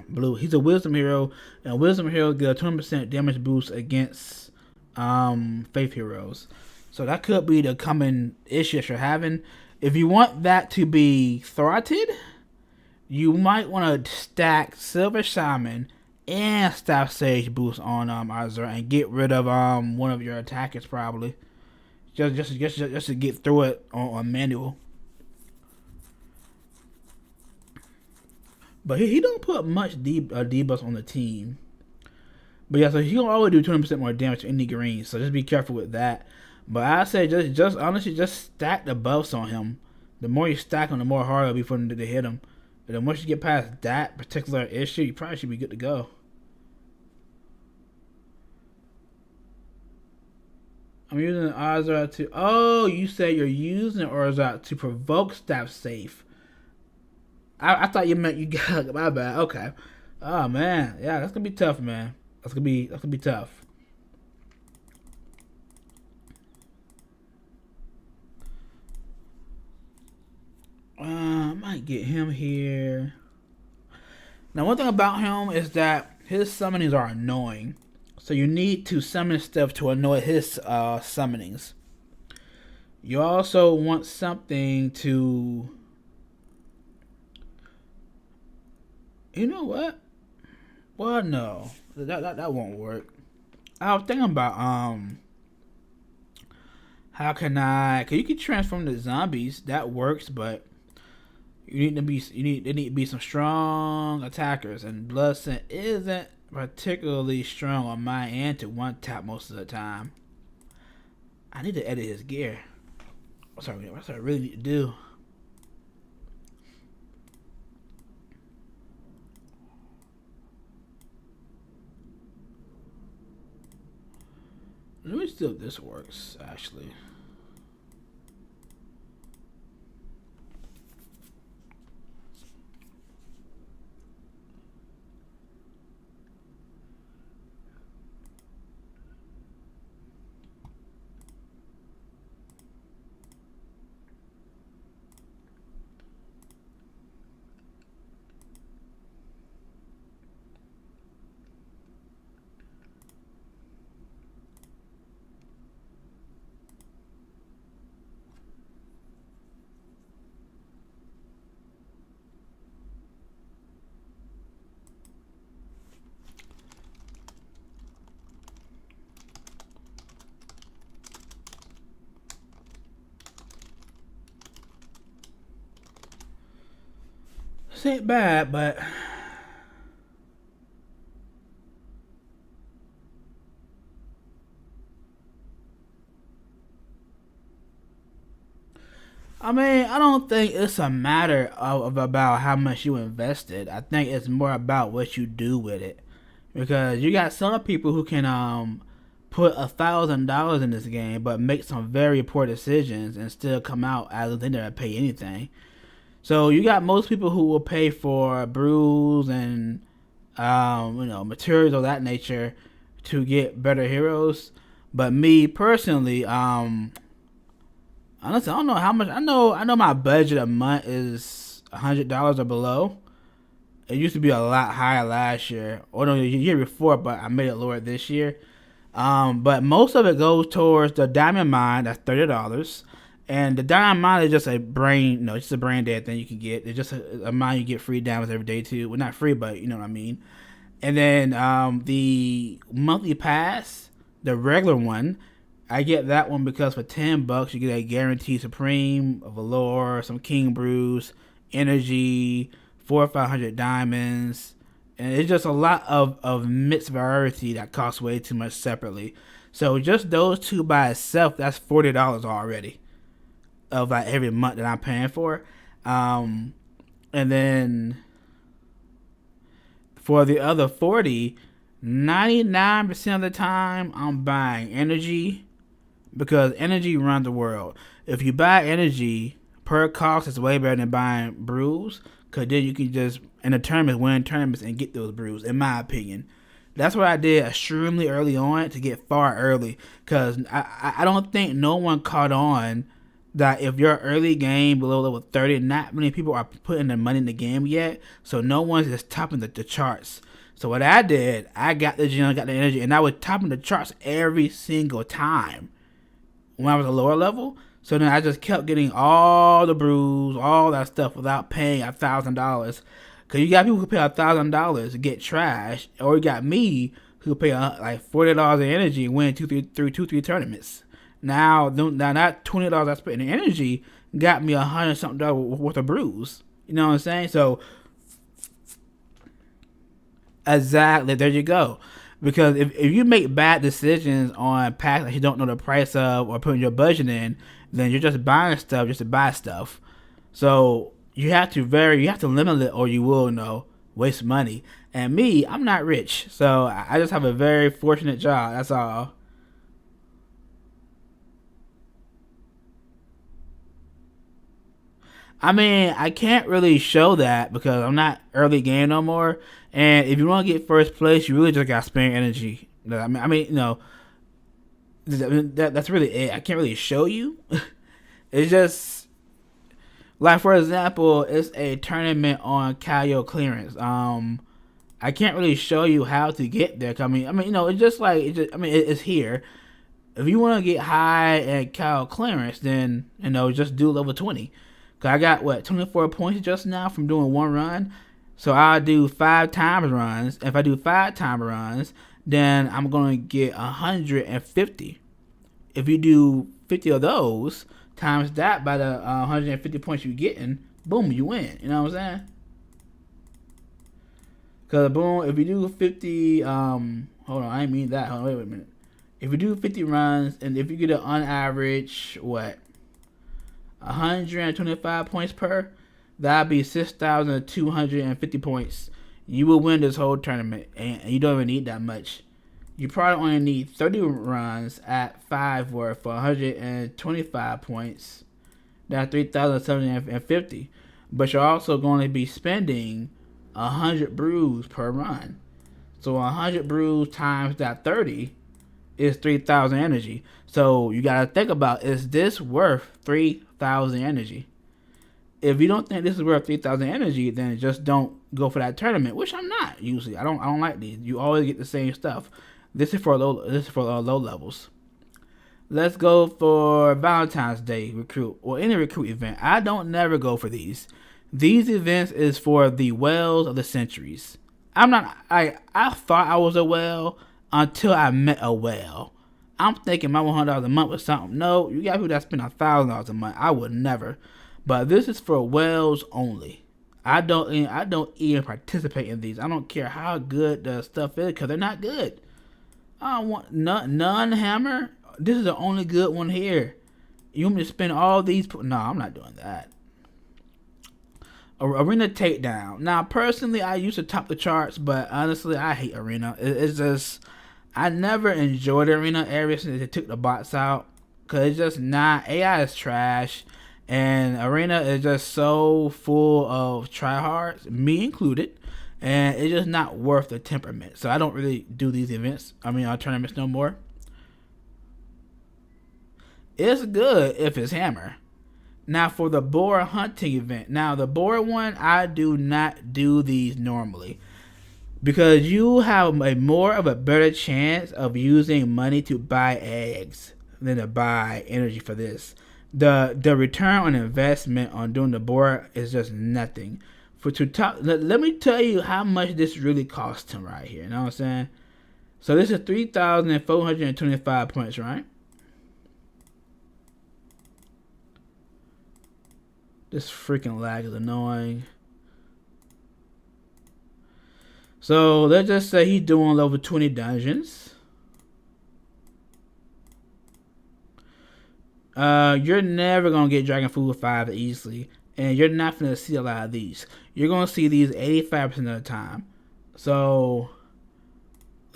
blue. He's a wisdom hero, and wisdom heroes get a 20% damage boost against faith heroes. So that could be the common issue that you're having. If you want that to be thwarted, you might want to stack Silver Shaman and Staff Sage boost on Azure and get rid of one of your attackers probably. Just to get through it on manual. But he don't put much debuffs on the team. But yeah, so he can always do 20% more damage to any green. So just be careful with that. But I say just honestly just stack the buffs on him. The more you stack them, the more harder it'll be for them to hit him. And then once you get past that particular issue, you probably should be good to go. I'm using Ozark to. Oh, you say you're using Ozark to provoke Staff Safe. I thought you meant you got my bad. Okay. Oh man, yeah, that's gonna be tough, man. That's gonna be tough. I might get him here. Now, one thing about him is that his summonings are annoying. So you need to summon stuff to annoy his summonings. You also want something to... You know what? Well, no. That won't work. I was thinking about how can I... Cause you can transform the zombies. That works, but there need to be some strong attackers, and Bloodscent isn't particularly strong on my end to one tap most of the time. I need to edit his gear. That's what I really need to do. Let me see if this works actually. This ain't bad, but I mean, I don't think it's a matter of about how much you invested. I think it's more about what you do with it, because you got some people who can put $1,000 in this game, but make some very poor decisions and still come out as if they never pay anything. So you got most people who will pay for brews and materials of that nature to get better heroes. But me personally, honestly, I don't know how much. I know my budget a month is $100 or below. It used to be a lot higher last year, or no, the year before, but I made it lower this year. But most of it goes towards the diamond mine. That's $30, and the diamond mine is just a brain, just a brain dead thing you can get. It's just a mine you get free diamonds every day too. Well, not free, but you know what I mean. And then the monthly pass, the regular one, I get that one because for $10 you get a guaranteed supreme, a velour, some king brews, energy, 400 or 500 diamonds, and it's just a lot of mixed variety that costs way too much separately. So just those two by itself, that's $40 already of like every month that I'm paying for. And then for the other 40, 99% of the time I'm buying energy, because energy runs the world. If you buy energy per cost, it's way better than buying brews, because then you can just in the tournaments win tournaments and get those brews, in my opinion. That's what I did extremely early on to get far early, because I don't think no one caught on that if you're early game below level 30, not many people are putting their money in the game yet, so no one's just topping the charts. So what I did, I got the gem, got the energy, and I was topping the charts every single time when I was a lower level. So then I just kept getting all the brews, all that stuff without paying $1,000. Cause you got people who pay $1,000 to get trash, or you got me who pay like $40 in energy and win two, three tournaments. Now that $20 I spent in energy got me $100 something worth of brews. You know what I'm saying? So exactly, there you go. Because if you make bad decisions on packs that you don't know the price of or putting your budget in, then you're just buying stuff just to buy stuff. So you have to limit it, or you will waste money. And me, I'm not rich, so I just have a very fortunate job. That's all. I mean, I can't really show that because I'm not early game no more. And if you want to get first place, you really just got to spend energy. That's really it. I can't really show you. It's just like, for example, it's a tournament on Calio clearance. I can't really show you how to get there. It's just like it's here. If you want to get high at Calio clearance, then just do level 20. Cause I got 24 points just now from doing one run. So I'll do 5 times runs. If I do 5 time runs, then I'm gonna get 150. If you do 50 of those times that by the 150 points you're getting, boom, you win. You know what I'm saying? Cause boom, if you do 50, hold on, I didn't mean that. Hold on, wait a minute. If you do 50 runs, and if you get on average 125 points per, that'd be 6,250 points. You will win this whole tournament, and you don't even need that much. You probably only need 30 runs at 5 worth for 125 points. That's 3,750. But you're also going to be spending 100 brews per run. So 100 brews times that 30 is 3,000 energy. So you got to think about, is this worth 3,000 energy? If you don't think this is worth 3,000 energy, then just don't go for that tournament, which I'm not usually. I don't like these. You always get the same stuff. This is for low levels. Let's go for Valentine's Day recruit or any recruit event. I don't never go for these. These events is for the whales of the centuries. I thought I was a whale until I met a whale. I'm thinking my $100 a month was something. No, you got people that spend $1,000 a month. I would never. But this is for whales only. I don't even participate in these. I don't care how good the stuff is because they're not good. I don't want none hammer. This is the only good one here. You want me to spend all these? No, I'm not doing that. Arena takedown. Now, personally, I used to top the charts, but honestly, I hate arena. It's just I never enjoyed arena ever since they took the bots out, cause it's just not. AI is trash, and arena is just so full of tryhards, me included, and it's just not worth the temperament. So I don't really do these events. Tournaments no more. It's good if it's hammer. Now for the boar hunting event. Now the boar one, I do not do these normally because you have a more of a better chance of using money to buy eggs than to buy energy for this. The return on investment on doing the boar is just nothing. Let me tell you how much this really cost him right here. You know what I'm saying? So this is 3,425 points, right? This freaking lag is annoying. So let's just say he's doing level 20 dungeons. You're never gonna get Dragon Food 5 easily, and you're not gonna see a lot of these. You're gonna see these 85% of the time. So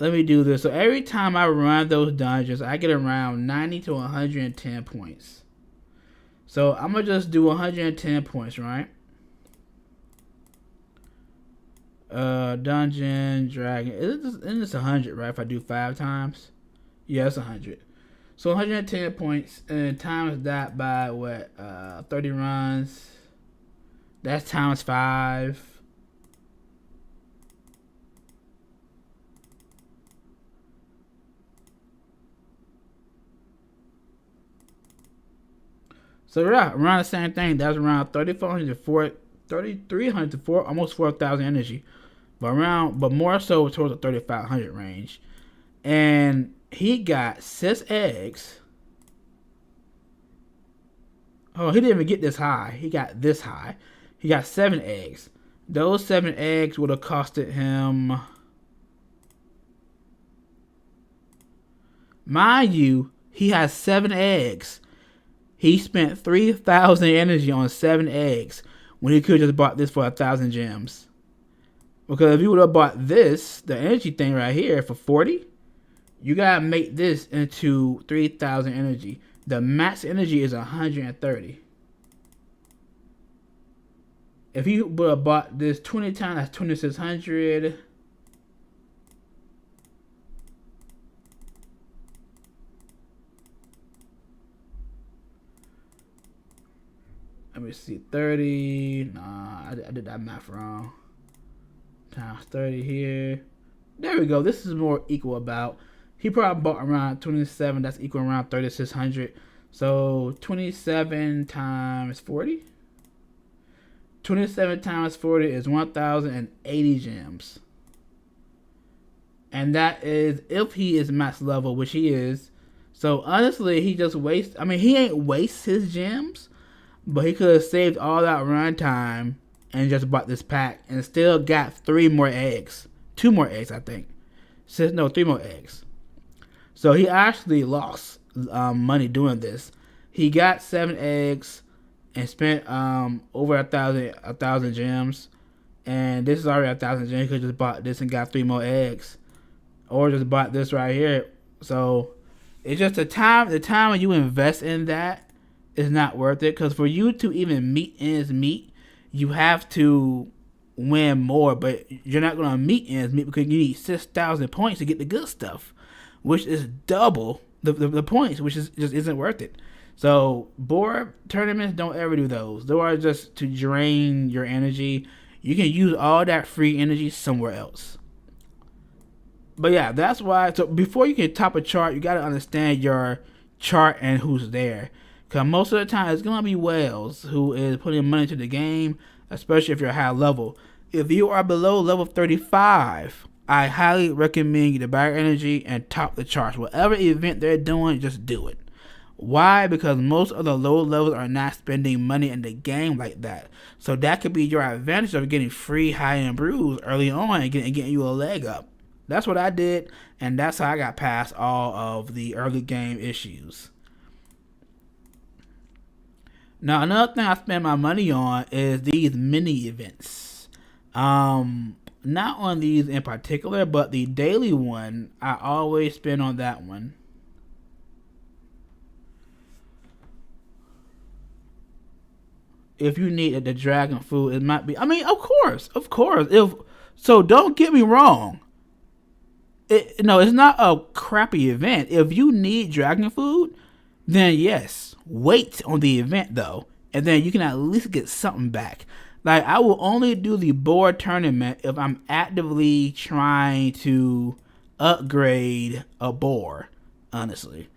let me do this. So every time I run those dungeons, I get around 90 to 110 points. So I'm going to just do 110 points, right? Dungeon, dragon. Isn't this 100, right? If I do 5 times? Yeah, it's 100. So 110 points and times that by what? 30 runs. That's times 5. So yeah, around the same thing. That's around 3,400 to 3,300 to almost 4,000 energy, but more so towards the 3,500 range. And he got 6 eggs. Oh, he didn't even get this high. He got this high. He got 7 eggs. Those 7 eggs would have costed him, mind you, he has 7 eggs. He spent 3,000 energy on 7 eggs when he could have just bought this for 1,000 gems. Because if you would have bought this, the energy thing right here, for 40, you gotta make this into 3,000 energy. The max energy is 130. If you would have bought this 20 times, that's 2,600. Let me see, 30. Nah, I did that math wrong. Times 30 here. There we go. This is more equal about. He probably bought around 27. That's equal around 3,600. So 27 times 40. 27 times 40 is 1,080 gems. And that is if he is max level, which he is. So honestly, he just wastes. He ain't waste his gems. But he could have saved all that run time and just bought this pack and still got 3 more eggs. 2 more eggs, I think. 3 more eggs. So he actually lost money doing this. He got 7 eggs and spent over 1,000 gems. And this is already 1,000 gems. He could have just bought this and got 3 more eggs. Or just bought this right here. So it's just the time when you invest in that is not worth it, because for you to even meet ends meet, you have to win more, but you're not going to meet ends meet because you need 6,000 points to get the good stuff, which is double the points, which just isn't worth it. So board tournaments, don't ever do those. Those are just to drain your energy. You can use all that free energy somewhere else. But yeah, that's why. So before you can top a chart, you got to understand your chart and who's there. Because most of the time, it's going to be whales who is putting money into the game, especially if you're high level. If you are below level 35, I highly recommend you to buy energy and top the charts. Whatever event they're doing, just do it. Why? Because most of the low levels are not spending money in the game like that. So that could be your advantage of getting free high-end brews early on and getting you a leg up. That's what I did, and that's how I got past all of the early game issues. Now, another thing I spend my money on is these mini events. Not on these in particular, but the daily one, I always spend on that one. If you need the dragon food, it might be. I mean, of course. If so, don't get me wrong. No, it's not a crappy event. If you need dragon food, then yes, wait on the event though, and then you can at least get something back. Like, I will only do the board tournament if I'm actively trying to upgrade a board, honestly.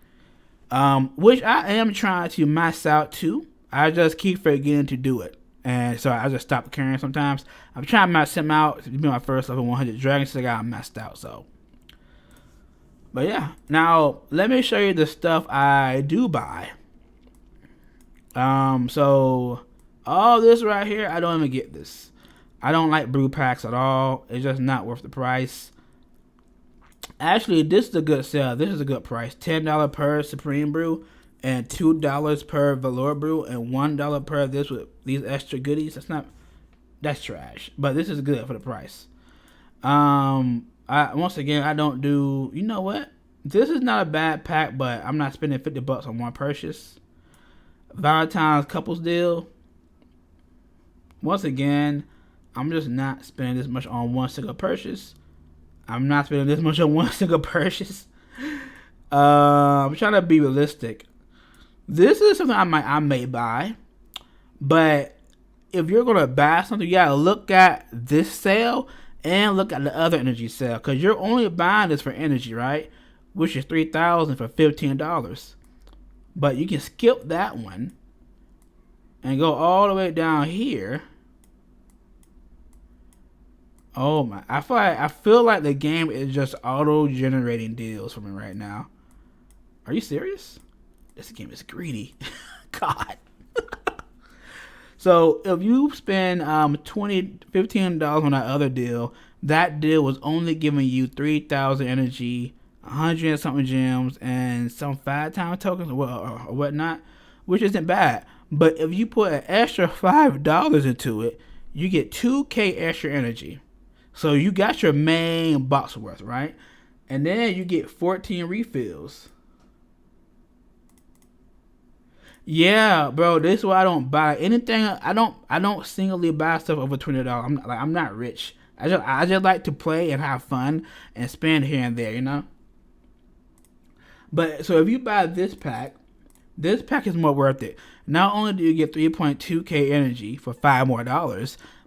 Which I am trying to max out too. I just keep forgetting to do it. And so I just stop carrying sometimes. I'm trying to max him out to be my first level 100 dragon, so I got maxed out. So, but yeah. Now, let me show you the stuff I do buy. So all this right here, I don't even get this. I don't like brew packs at all. It's just not worth the price. Actually, this is a good sale. This is a good price. $10 per Supreme Brew and $2 per Velour Brew and $1 per this with these extra goodies. That's trash. But this is good for the price. Once again, I don't do. You know what? This is not a bad pack, but I'm not spending $50 on one purchase. Valentine's couples deal. Once again, I'm just not spending this much on one single purchase. I'm not spending this much on one single purchase. I'm trying to be realistic. This is something I may buy, but if you're gonna buy something, you gotta look at this sale and look at the other energy sale, because you're only buying this for energy, right? Which is $3,000 for $15. But you can skip that one and go all the way down here. Oh my! I feel like the game is just auto-generating deals for me right now. Are you serious? This game is greedy. God. So if you spend $15 on that other deal, that deal was only giving you 3,000 energy, 100 and something gems, and some 5-time tokens or whatnot, which isn't bad. But if you put an extra $5 into it, you get 2K extra energy. So you got your main box worth, right? And then you get 14 refills. Yeah, bro, this is why I don't buy anything. I don't singly buy stuff over $20. I'm not rich. I just like to play and have fun and spend here and there, you know. But so if you buy this pack is more worth it. Not only do you get 3.2K energy for $5 more,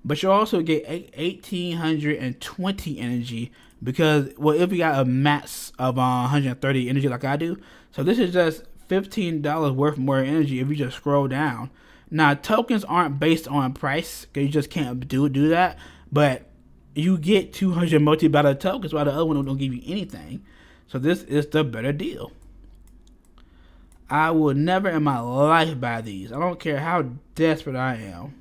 but you also get 1,820 energy because, well, if you got a max of 130 energy like I do, so this is just $15 worth more energy if you just scroll down. Now, tokens aren't based on price, because you just can't do that, but you get 200 multi-battle tokens while the other one don't give you anything. So this is the better deal. I will never in my life buy these. I don't care how desperate I am.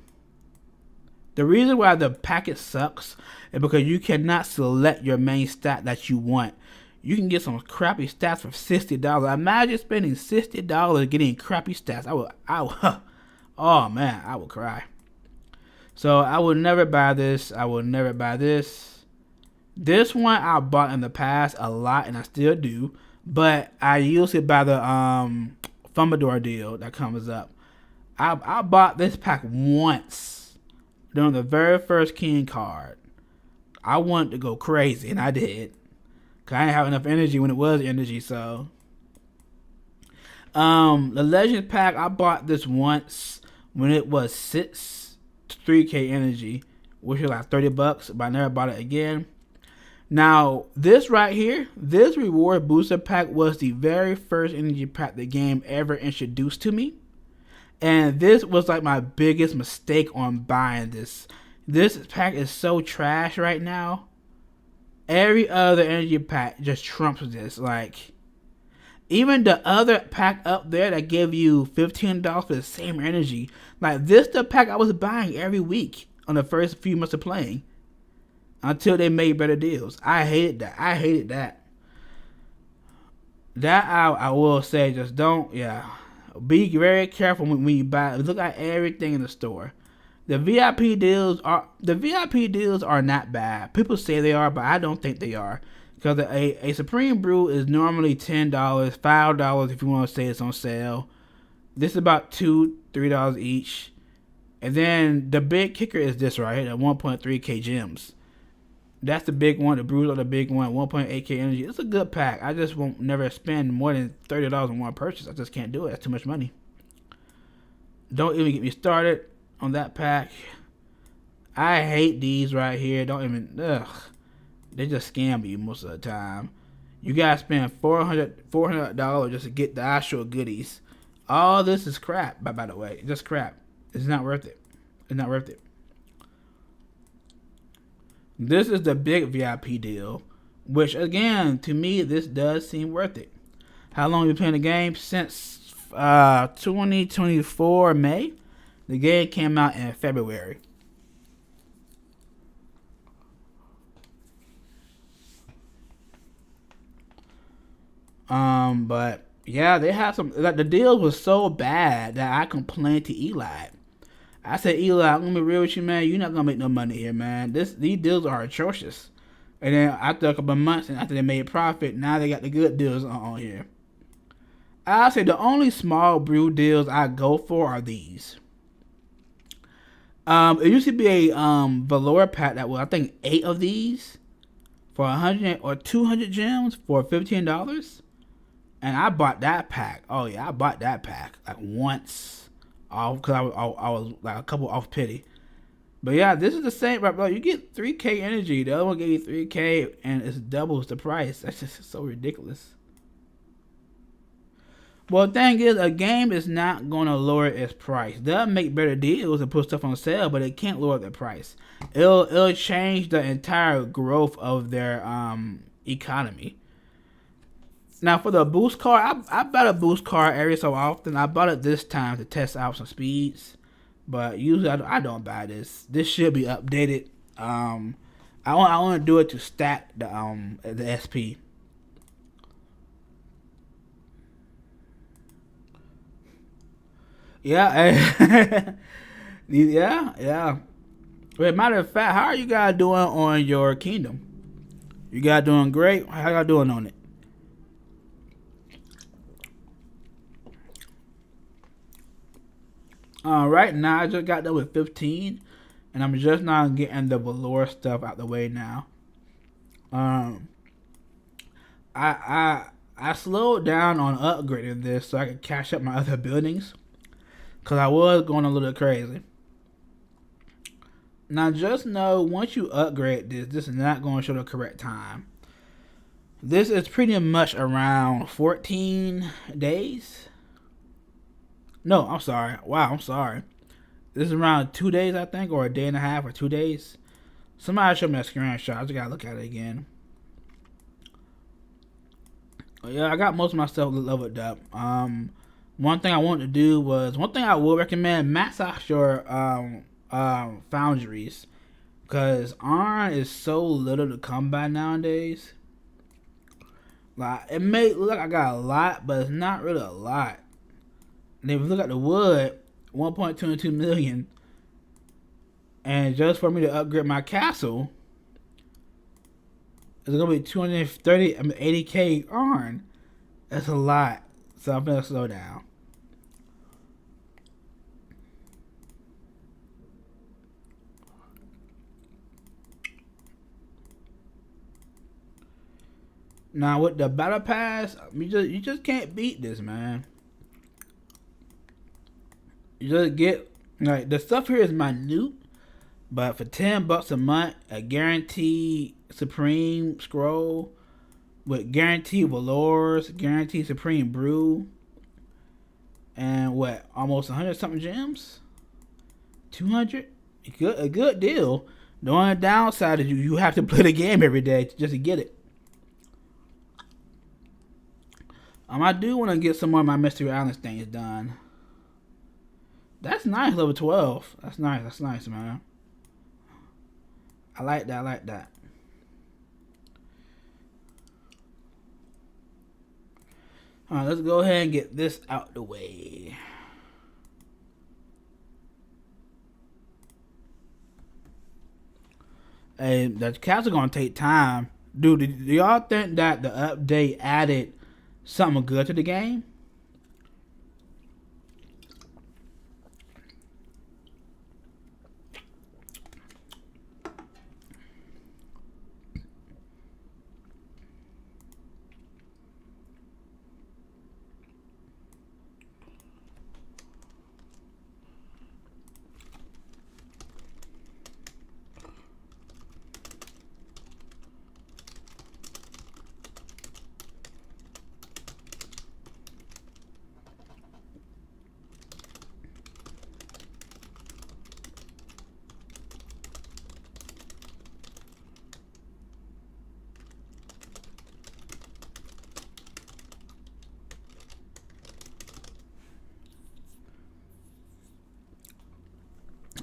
The reason why the packet sucks is because you cannot select your main stat that you want. You can get some crappy stats for $60. Imagine spending $60 getting crappy stats. I would, oh man, I would cry. So I would never buy this. This one I bought in the past a lot, and I still do. But I usually buy the Fumbador deal that comes up. I bought this pack once during the very first King card. I wanted to go crazy, and I did. Cause I didn't have enough energy when it was energy, so. The Legends pack, I bought this once when it was 3K energy, which was like $30, but I never bought it again. Now, this right here, this reward booster pack was the very first energy pack the game ever introduced to me. And this was like my biggest mistake on buying this. This pack is so trash right now. Every other energy pack just trumps this. Like, Even the other pack up there that gave you $15 for the same energy, like this, the pack I was buying every week on the first few months of playing, until they made better deals. I hated that. That I will say, just don't. Yeah, be very careful when you buy. Look at everything in the store. The VIP deals are not bad. People say they are, but I don't think they are. Because a Supreme Brew is normally $10, $5 if you want to say it's on sale. This is about $2-3 each. And then the big kicker is this right here, the 1.3K gems. That's the big one. The brews are the big one. 1.8K energy. It's a good pack. I just won't never spend more than $30 on one purchase. I just can't do it. That's too much money. Don't even get me started on that pack. I hate these right here. Don't even. Ugh. They just scam you most of the time. You gotta spend $400 just to get the actual goodies. All this is crap, by the way. Just crap. It's not worth it. It's not worth it. This is the big VIP deal, which again, to me, this does seem worth it. How long have you been playing the game? Since 2024 May. The game came out in February. But yeah, they have some. Like, the deal was so bad that I complained to Eli. I said, Eli, I'm gonna be real with you, man. You're not gonna make no money here, man. These deals are atrocious. And then after a couple of months, and after they made profit, now they got the good deals on here. I say the only small brew deals I go for are these. It used to be a velour pack that was, I think, 8 of these for 100 or 200 gems for $15. And I bought that pack. Oh yeah, I bought that pack like once off because I was like a couple off pity. But yeah, this is the same, right, bro? You get 3K energy. The other one gave you 3K, and it's doubles the price. That's just so ridiculous. Well, the thing is, a game is not going to lower its price. They'll make better deals and put stuff on sale, but it can't lower the price. It'll change the entire growth of their economy. Now, for the boost card, I bought a boost card every so often. I bought it this time to test out some speeds, but usually I don't buy this. This should be updated. I want to do it to stack the SP. Yeah, yeah. But matter of fact, how are you guys doing on your kingdom? You guys doing great? How y'all doing on it? Right now I just got done with 15, and I'm just now getting the velour stuff out the way now. Um, I slowed down on upgrading this so I could catch up my other buildings, cause I was going a little crazy. Now just know, once you upgrade this is not going to show the correct time. This is pretty much around 14 days. No, I'm sorry. Wow, I'm sorry. This is around 2 days, I think, or a day and a half, or 2 days. Somebody showed me a screenshot. I just gotta look at it again. Yeah, I got most of my stuff leveled up. One thing I wanted to do was, one thing I would recommend, max out your foundries, because iron is so little to come by nowadays. Like, it may look like I got a lot, but it's not really a lot. And if you look at the wood, 1.22 million, and just for me to upgrade my castle, it's gonna be 80K iron. That's a lot. So I'm gonna slow down. Now with the battle pass, you just can't beat this, man. You just get, like, the stuff here is minute, but for $10 a month, a guaranteed Supreme Scroll with guaranteed velours, guaranteed Supreme Brew, and what, almost 100 something gems, 200, a good deal. The only downside is you have to play the game every day just to get it. I do want to get some more of my Mystery Islands things done. That's nice, level 12. That's nice. That's nice, man. I like that. I like that. Alright, let's go ahead and get this out the way. Hey, the cats are gonna take time. Dude, do y'all think that the update added something good to the game?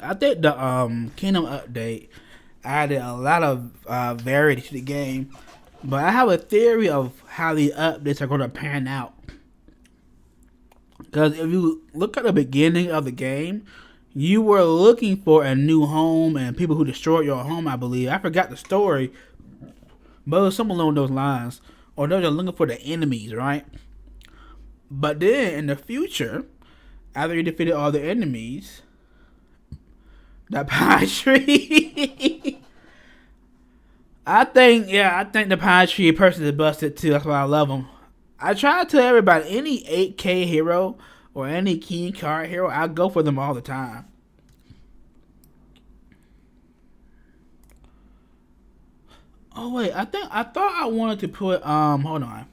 I think the Kingdom update added a lot of variety to the game, but I have a theory of how the updates are going to pan out. Because if you look at the beginning of the game, you were looking for a new home and people who destroyed your home, I believe. I forgot the story, but it was something along those lines. Or they were looking for the enemies, right? But then in the future, after you defeated all the enemies, that pine tree. I think the pine tree person is busted too. That's why I love him. I try to tell everybody, any 8K hero or any key card hero, I go for them all the time. Oh wait, I thought I wanted to put hold on.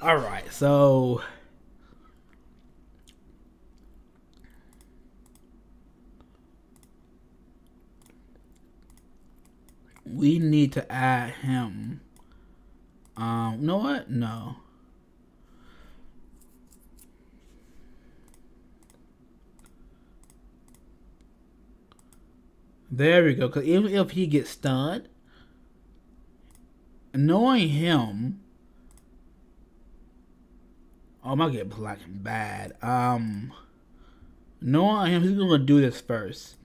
All right, so we need to add him. You know what? No. There we go. Because even if he gets stunned, knowing him, oh, I might get black and bad. Knowing him, he's gonna do this first.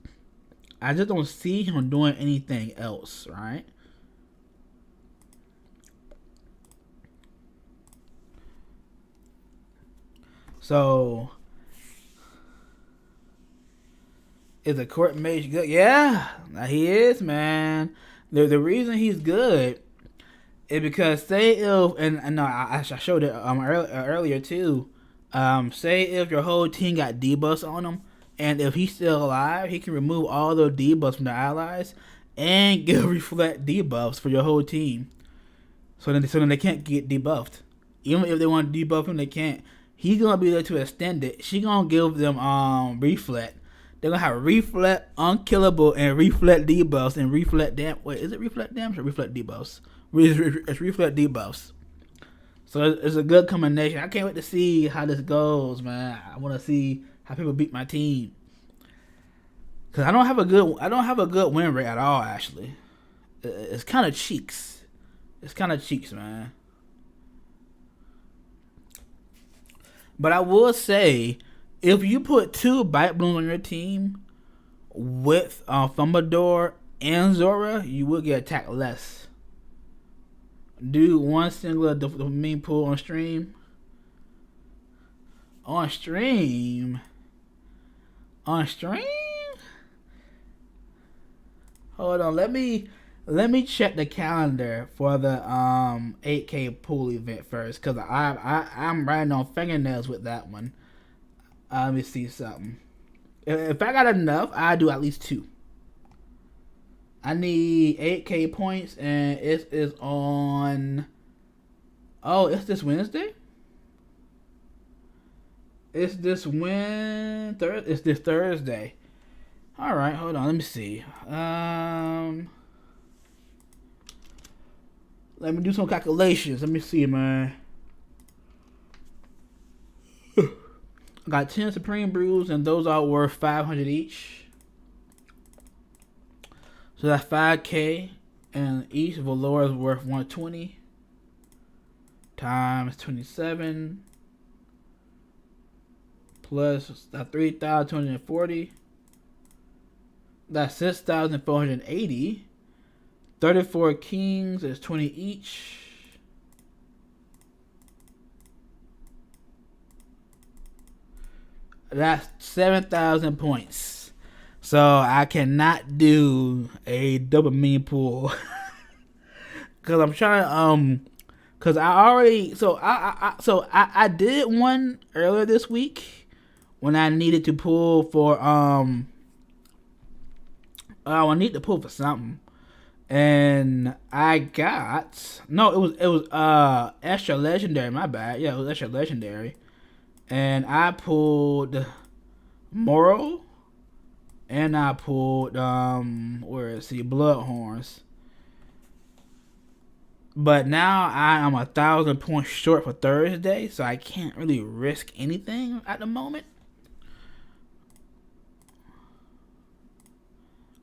I just don't see him doing anything else, right? So, is a court mage good? Yeah, he is, man. The reason he's good is because say if, and no, I showed it earlier too. Say if your whole team got debuffs on him, and if he's still alive, he can remove all those debuffs from the allies and give reflect debuffs for your whole team. So then they can't get debuffed. Even if they want to debuff him, they can't. He's gonna be there to extend it. She gonna give them reflect. They're gonna have reflect, unkillable, and reflect debuffs and reflect dam. Wait, is it reflect damage or reflect debuffs? It's reflect debuffs. So it's a good combination. I can't wait to see how this goes, man. I want to see how people beat my team. Cause I don't have a good win rate at all. Actually, it's kind of cheeks. It's kind of cheeks, man. But I will say, if you put 2 bite balloons on your team with Fumbledore and Zora, you will get attacked less. Do one singular dopamine pool on stream. On stream. Hold on, let me check the calendar for the 8K pool event first, cause I'm riding on fingernails with that one. Let me see something. If I got enough, I do at least 2. I need 8K points, and it is on. Oh, it's this Wednesday. It's this Thursday. All right, hold on. Let me see. Let me do some calculations. Let me see, man. I got 10 Supreme Brews, and those are worth 500 each. So that's 5K, and each velour is worth 120 times 27 plus that 3,240. That's 6,480. 34 kings is 20 each. That's 7,000 points. So I cannot do a double mini pool. Cause I'm trying cause I already I did one earlier this week when I needed to pull for I need to pull for something. And I got it was extra legendary, my bad. Yeah, it was extra legendary. And I pulled Moral, and I pulled where is he? Bloodhorns. But now I am 1,000 points short for Thursday, so I can't really risk anything at the moment.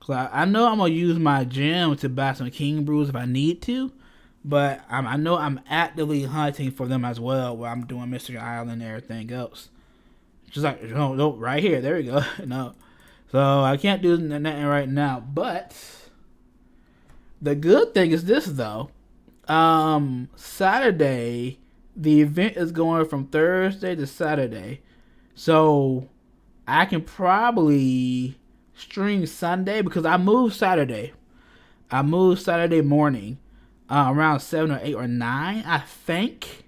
Cause I know I'm gonna use my gem to buy some King Brews if I need to, but I know I'm actively hunting for them as well, while I'm doing Mystery Island and everything else. Just like no, right here, there we go. No, so I can't do nothing right now. But the good thing is this though. Saturday, the event is going from Thursday to Saturday, so I can probably stream Sunday because I moved Saturday. I moved Saturday morning, around 7 or 8 or 9. I think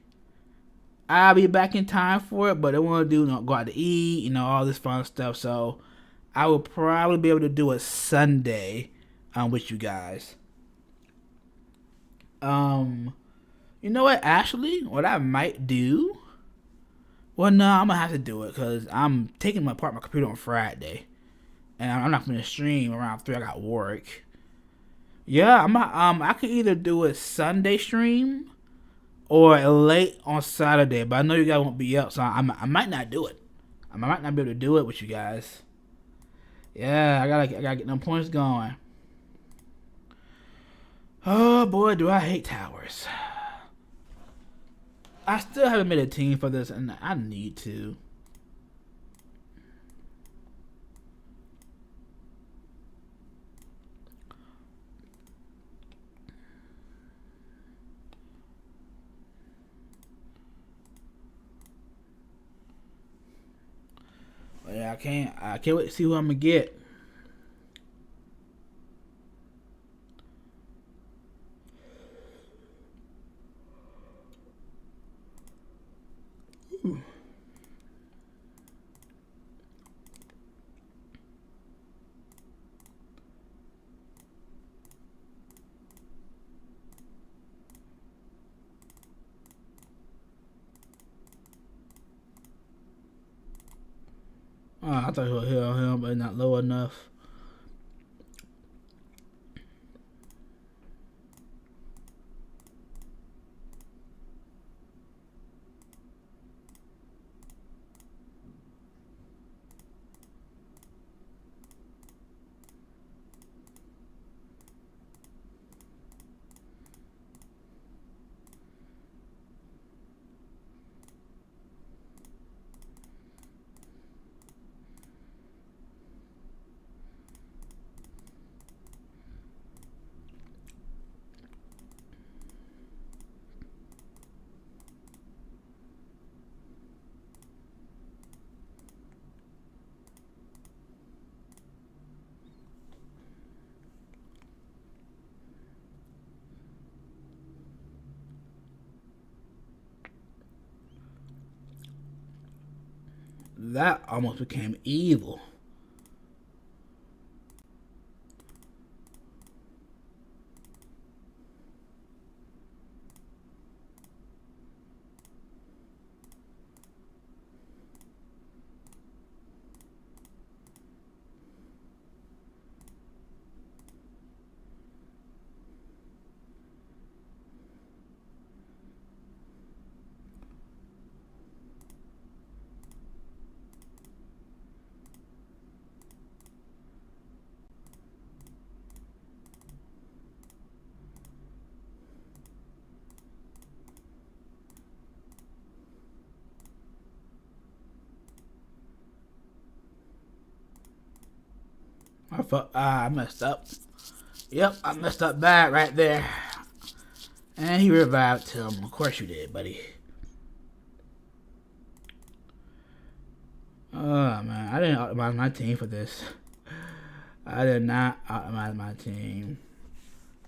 I'll be back in time for it, but I want to go out to eat, all this fun stuff. So I will probably be able to do it Sunday, with you guys. You know what? Actually, what I might do. Well, no, I'm gonna have to do it because I'm taking apart my computer on Friday, and I'm not gonna stream around 3. I got work. Yeah, I could either do a Sunday stream or late on Saturday, but I know you guys won't be up, so I might not do it. I might not be able to do it with you guys. Yeah, I gotta get them points going. Oh boy, do I hate towers. I still haven't made a team for this, and I need to. But yeah, I can't wait to see who I'm gonna get. Ooh. I thought he would heal him, but not low enough. That almost became evil. fuck. Ah, I messed up. Yep, I messed up bad right there. And he revived him. Of course you did, buddy. Oh, man. I didn't optimize my team for this. I did not optimize my team.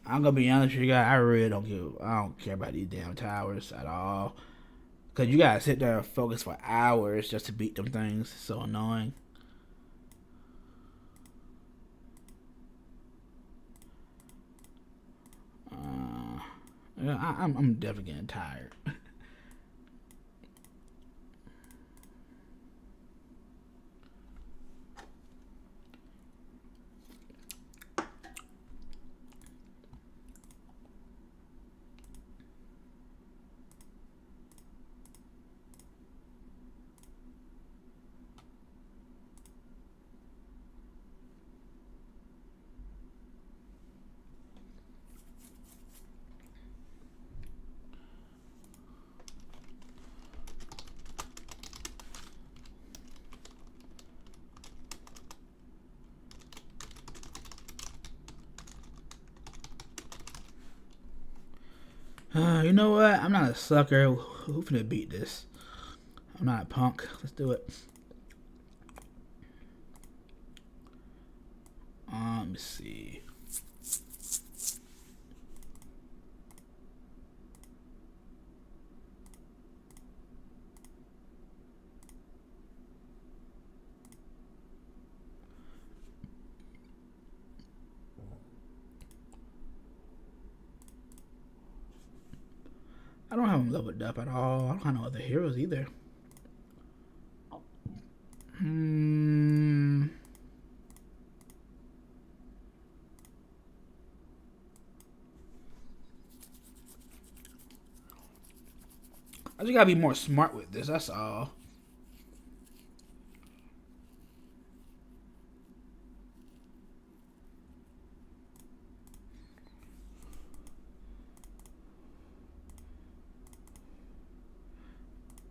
I'm gonna be honest with you guys. I really don't care about these damn towers at all. Cause you gotta sit there and focus for hours just to beat them things. It's so annoying. I'm definitely getting tired. You know what? I'm not a sucker. Who finna beat this? I'm not a punk. Let's do it. Let me see. I don't have him leveled up at all. I don't have no other heroes either. I just gotta be more smart with this, that's all.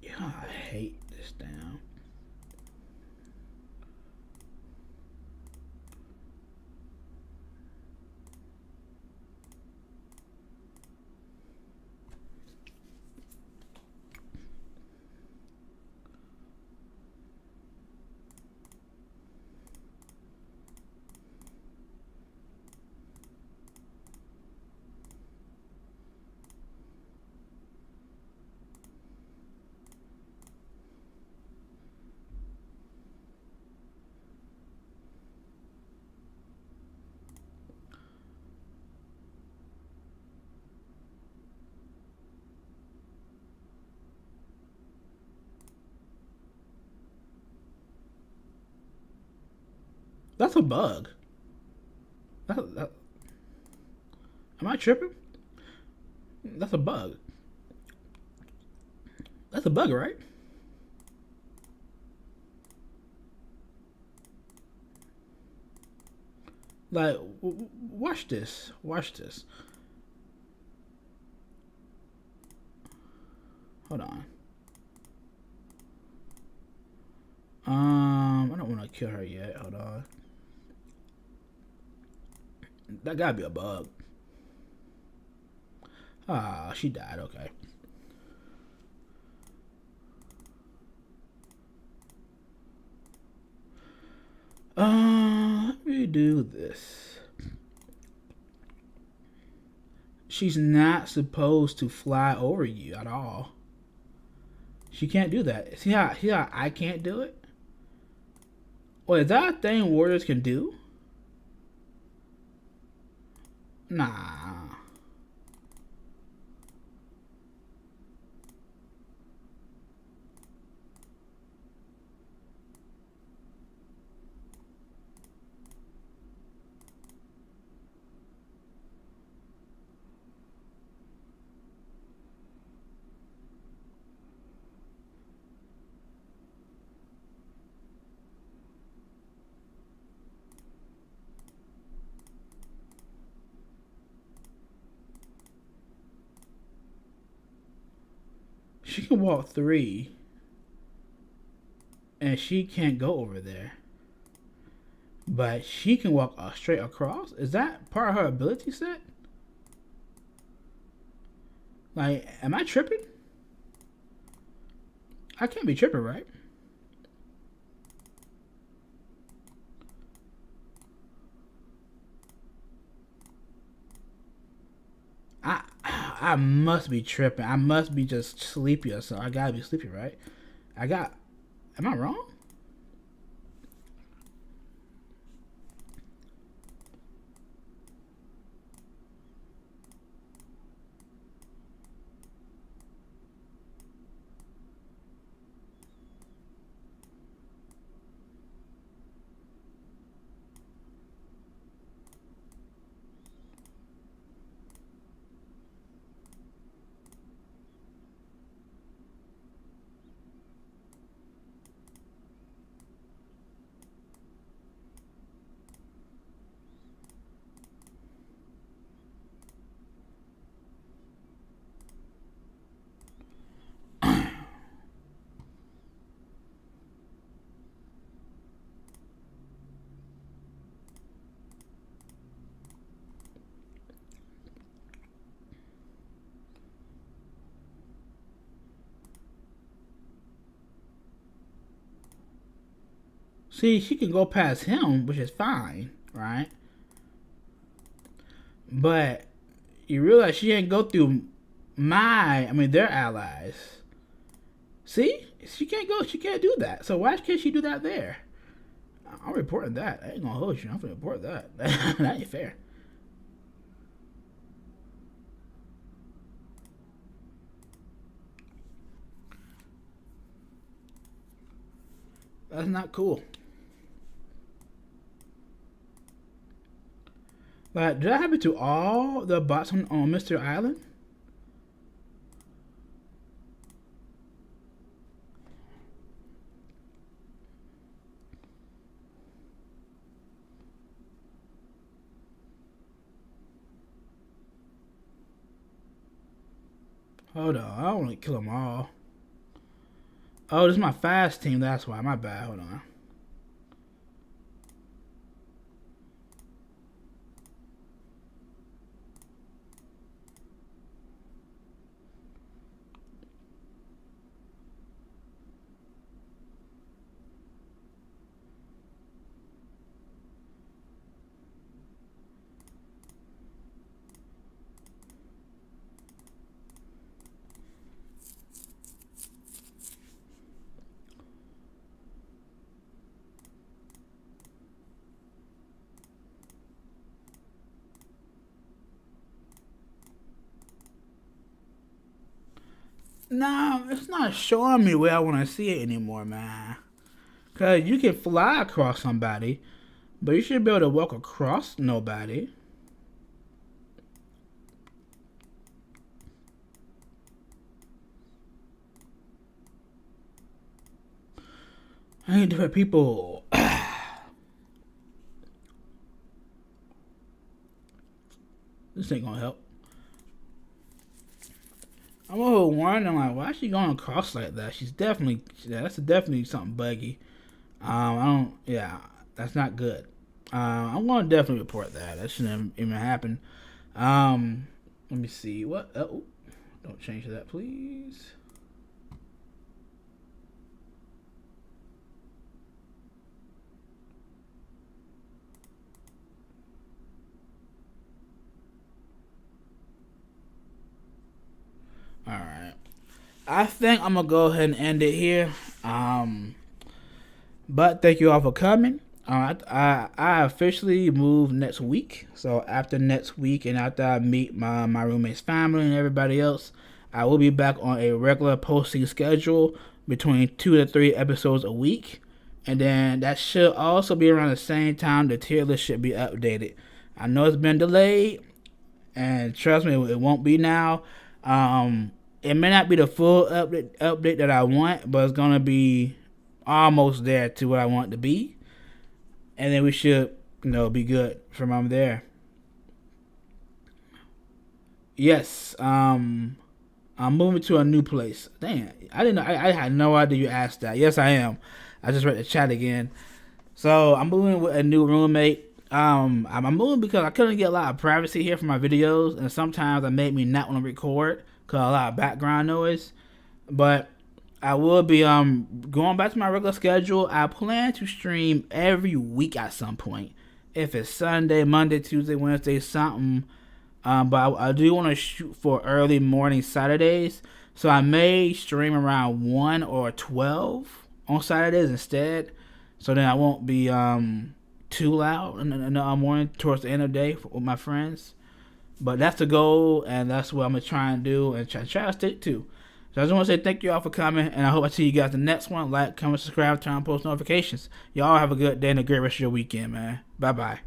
Yeah, I hate this damn. That's a bug. Am I tripping? That's a bug. That's a bug, right? Like, watch this. Watch this. Hold on. I don't want to kill her yet. Hold on. That gotta be a bug. Ah, she died. Okay. Let me do this. She's not supposed to fly over you at all. She can't do that. See how I can't do it? Wait, is that a thing warriors can do? Nah. She can walk 3. And she can't go over there. but she can walk straight across. Is that part of her ability set? Like, am I tripping? I can't be tripping, right? I must be tripping. I must be just sleepy or something. I gotta be sleepy, right? Am I wrong? See, she can go past him, which is fine, right? But you realize she ain't go through their allies. See? She can't go, she can't do that. So why can't she do that there? I'm reporting that. I ain't gonna hold you. I'm gonna report that. That ain't fair. That's not cool. Like, did that happen to all the bots on Mr. Island? Hold on, I don't want to kill them all. Oh, this is my fast team. That's why. My bad. Hold on. No, it's not showing me where I want to see it anymore, man. Cause you can fly across somebody, but you should be able to walk across nobody. I need different people. This ain't gonna help. I'm a little wondering, like, why is she going across like that? That's definitely something buggy. I don't, yeah, that's not good. I'm gonna definitely report that. That shouldn't even happen. Let me see. What? Oh, don't change that, please. All right. I think I'm gonna go ahead and end it here. But thank you all for coming. I officially move next week. So after next week and after I meet my roommate's family and everybody else, I will be back on a regular posting schedule between 2 to 3 episodes a week. And then that should also be around the same time the tier list should be updated. I know it's been delayed, and trust me, it won't be now. It may not be the full update that I want, but it's gonna be almost there to what I want it to be, and then we should, be good from there. Yes, I'm moving to a new place. Damn, I didn't know. I had no idea you asked that. Yes, I am. I just read the chat again. So I'm moving with a new roommate. I'm moving because I couldn't get a lot of privacy here for my videos, and sometimes it made me not want to record because a lot of background noise. But I will be going back to my regular schedule. I plan to stream every week at some point. If it's Sunday, Monday, Tuesday, Wednesday, something. But I do want to shoot for early morning Saturdays. So I may stream around 1 or 12 on Saturdays instead. So then I won't be too loud in the morning towards the end of the day with my friends. But that's the goal, and that's what I'm going to try and do and try to stick to. So I just want to say thank you all for coming, and I hope I see you guys the next one. Like, comment, subscribe, turn on post notifications. Y'all have a good day and a great rest of your weekend, man. Bye-bye.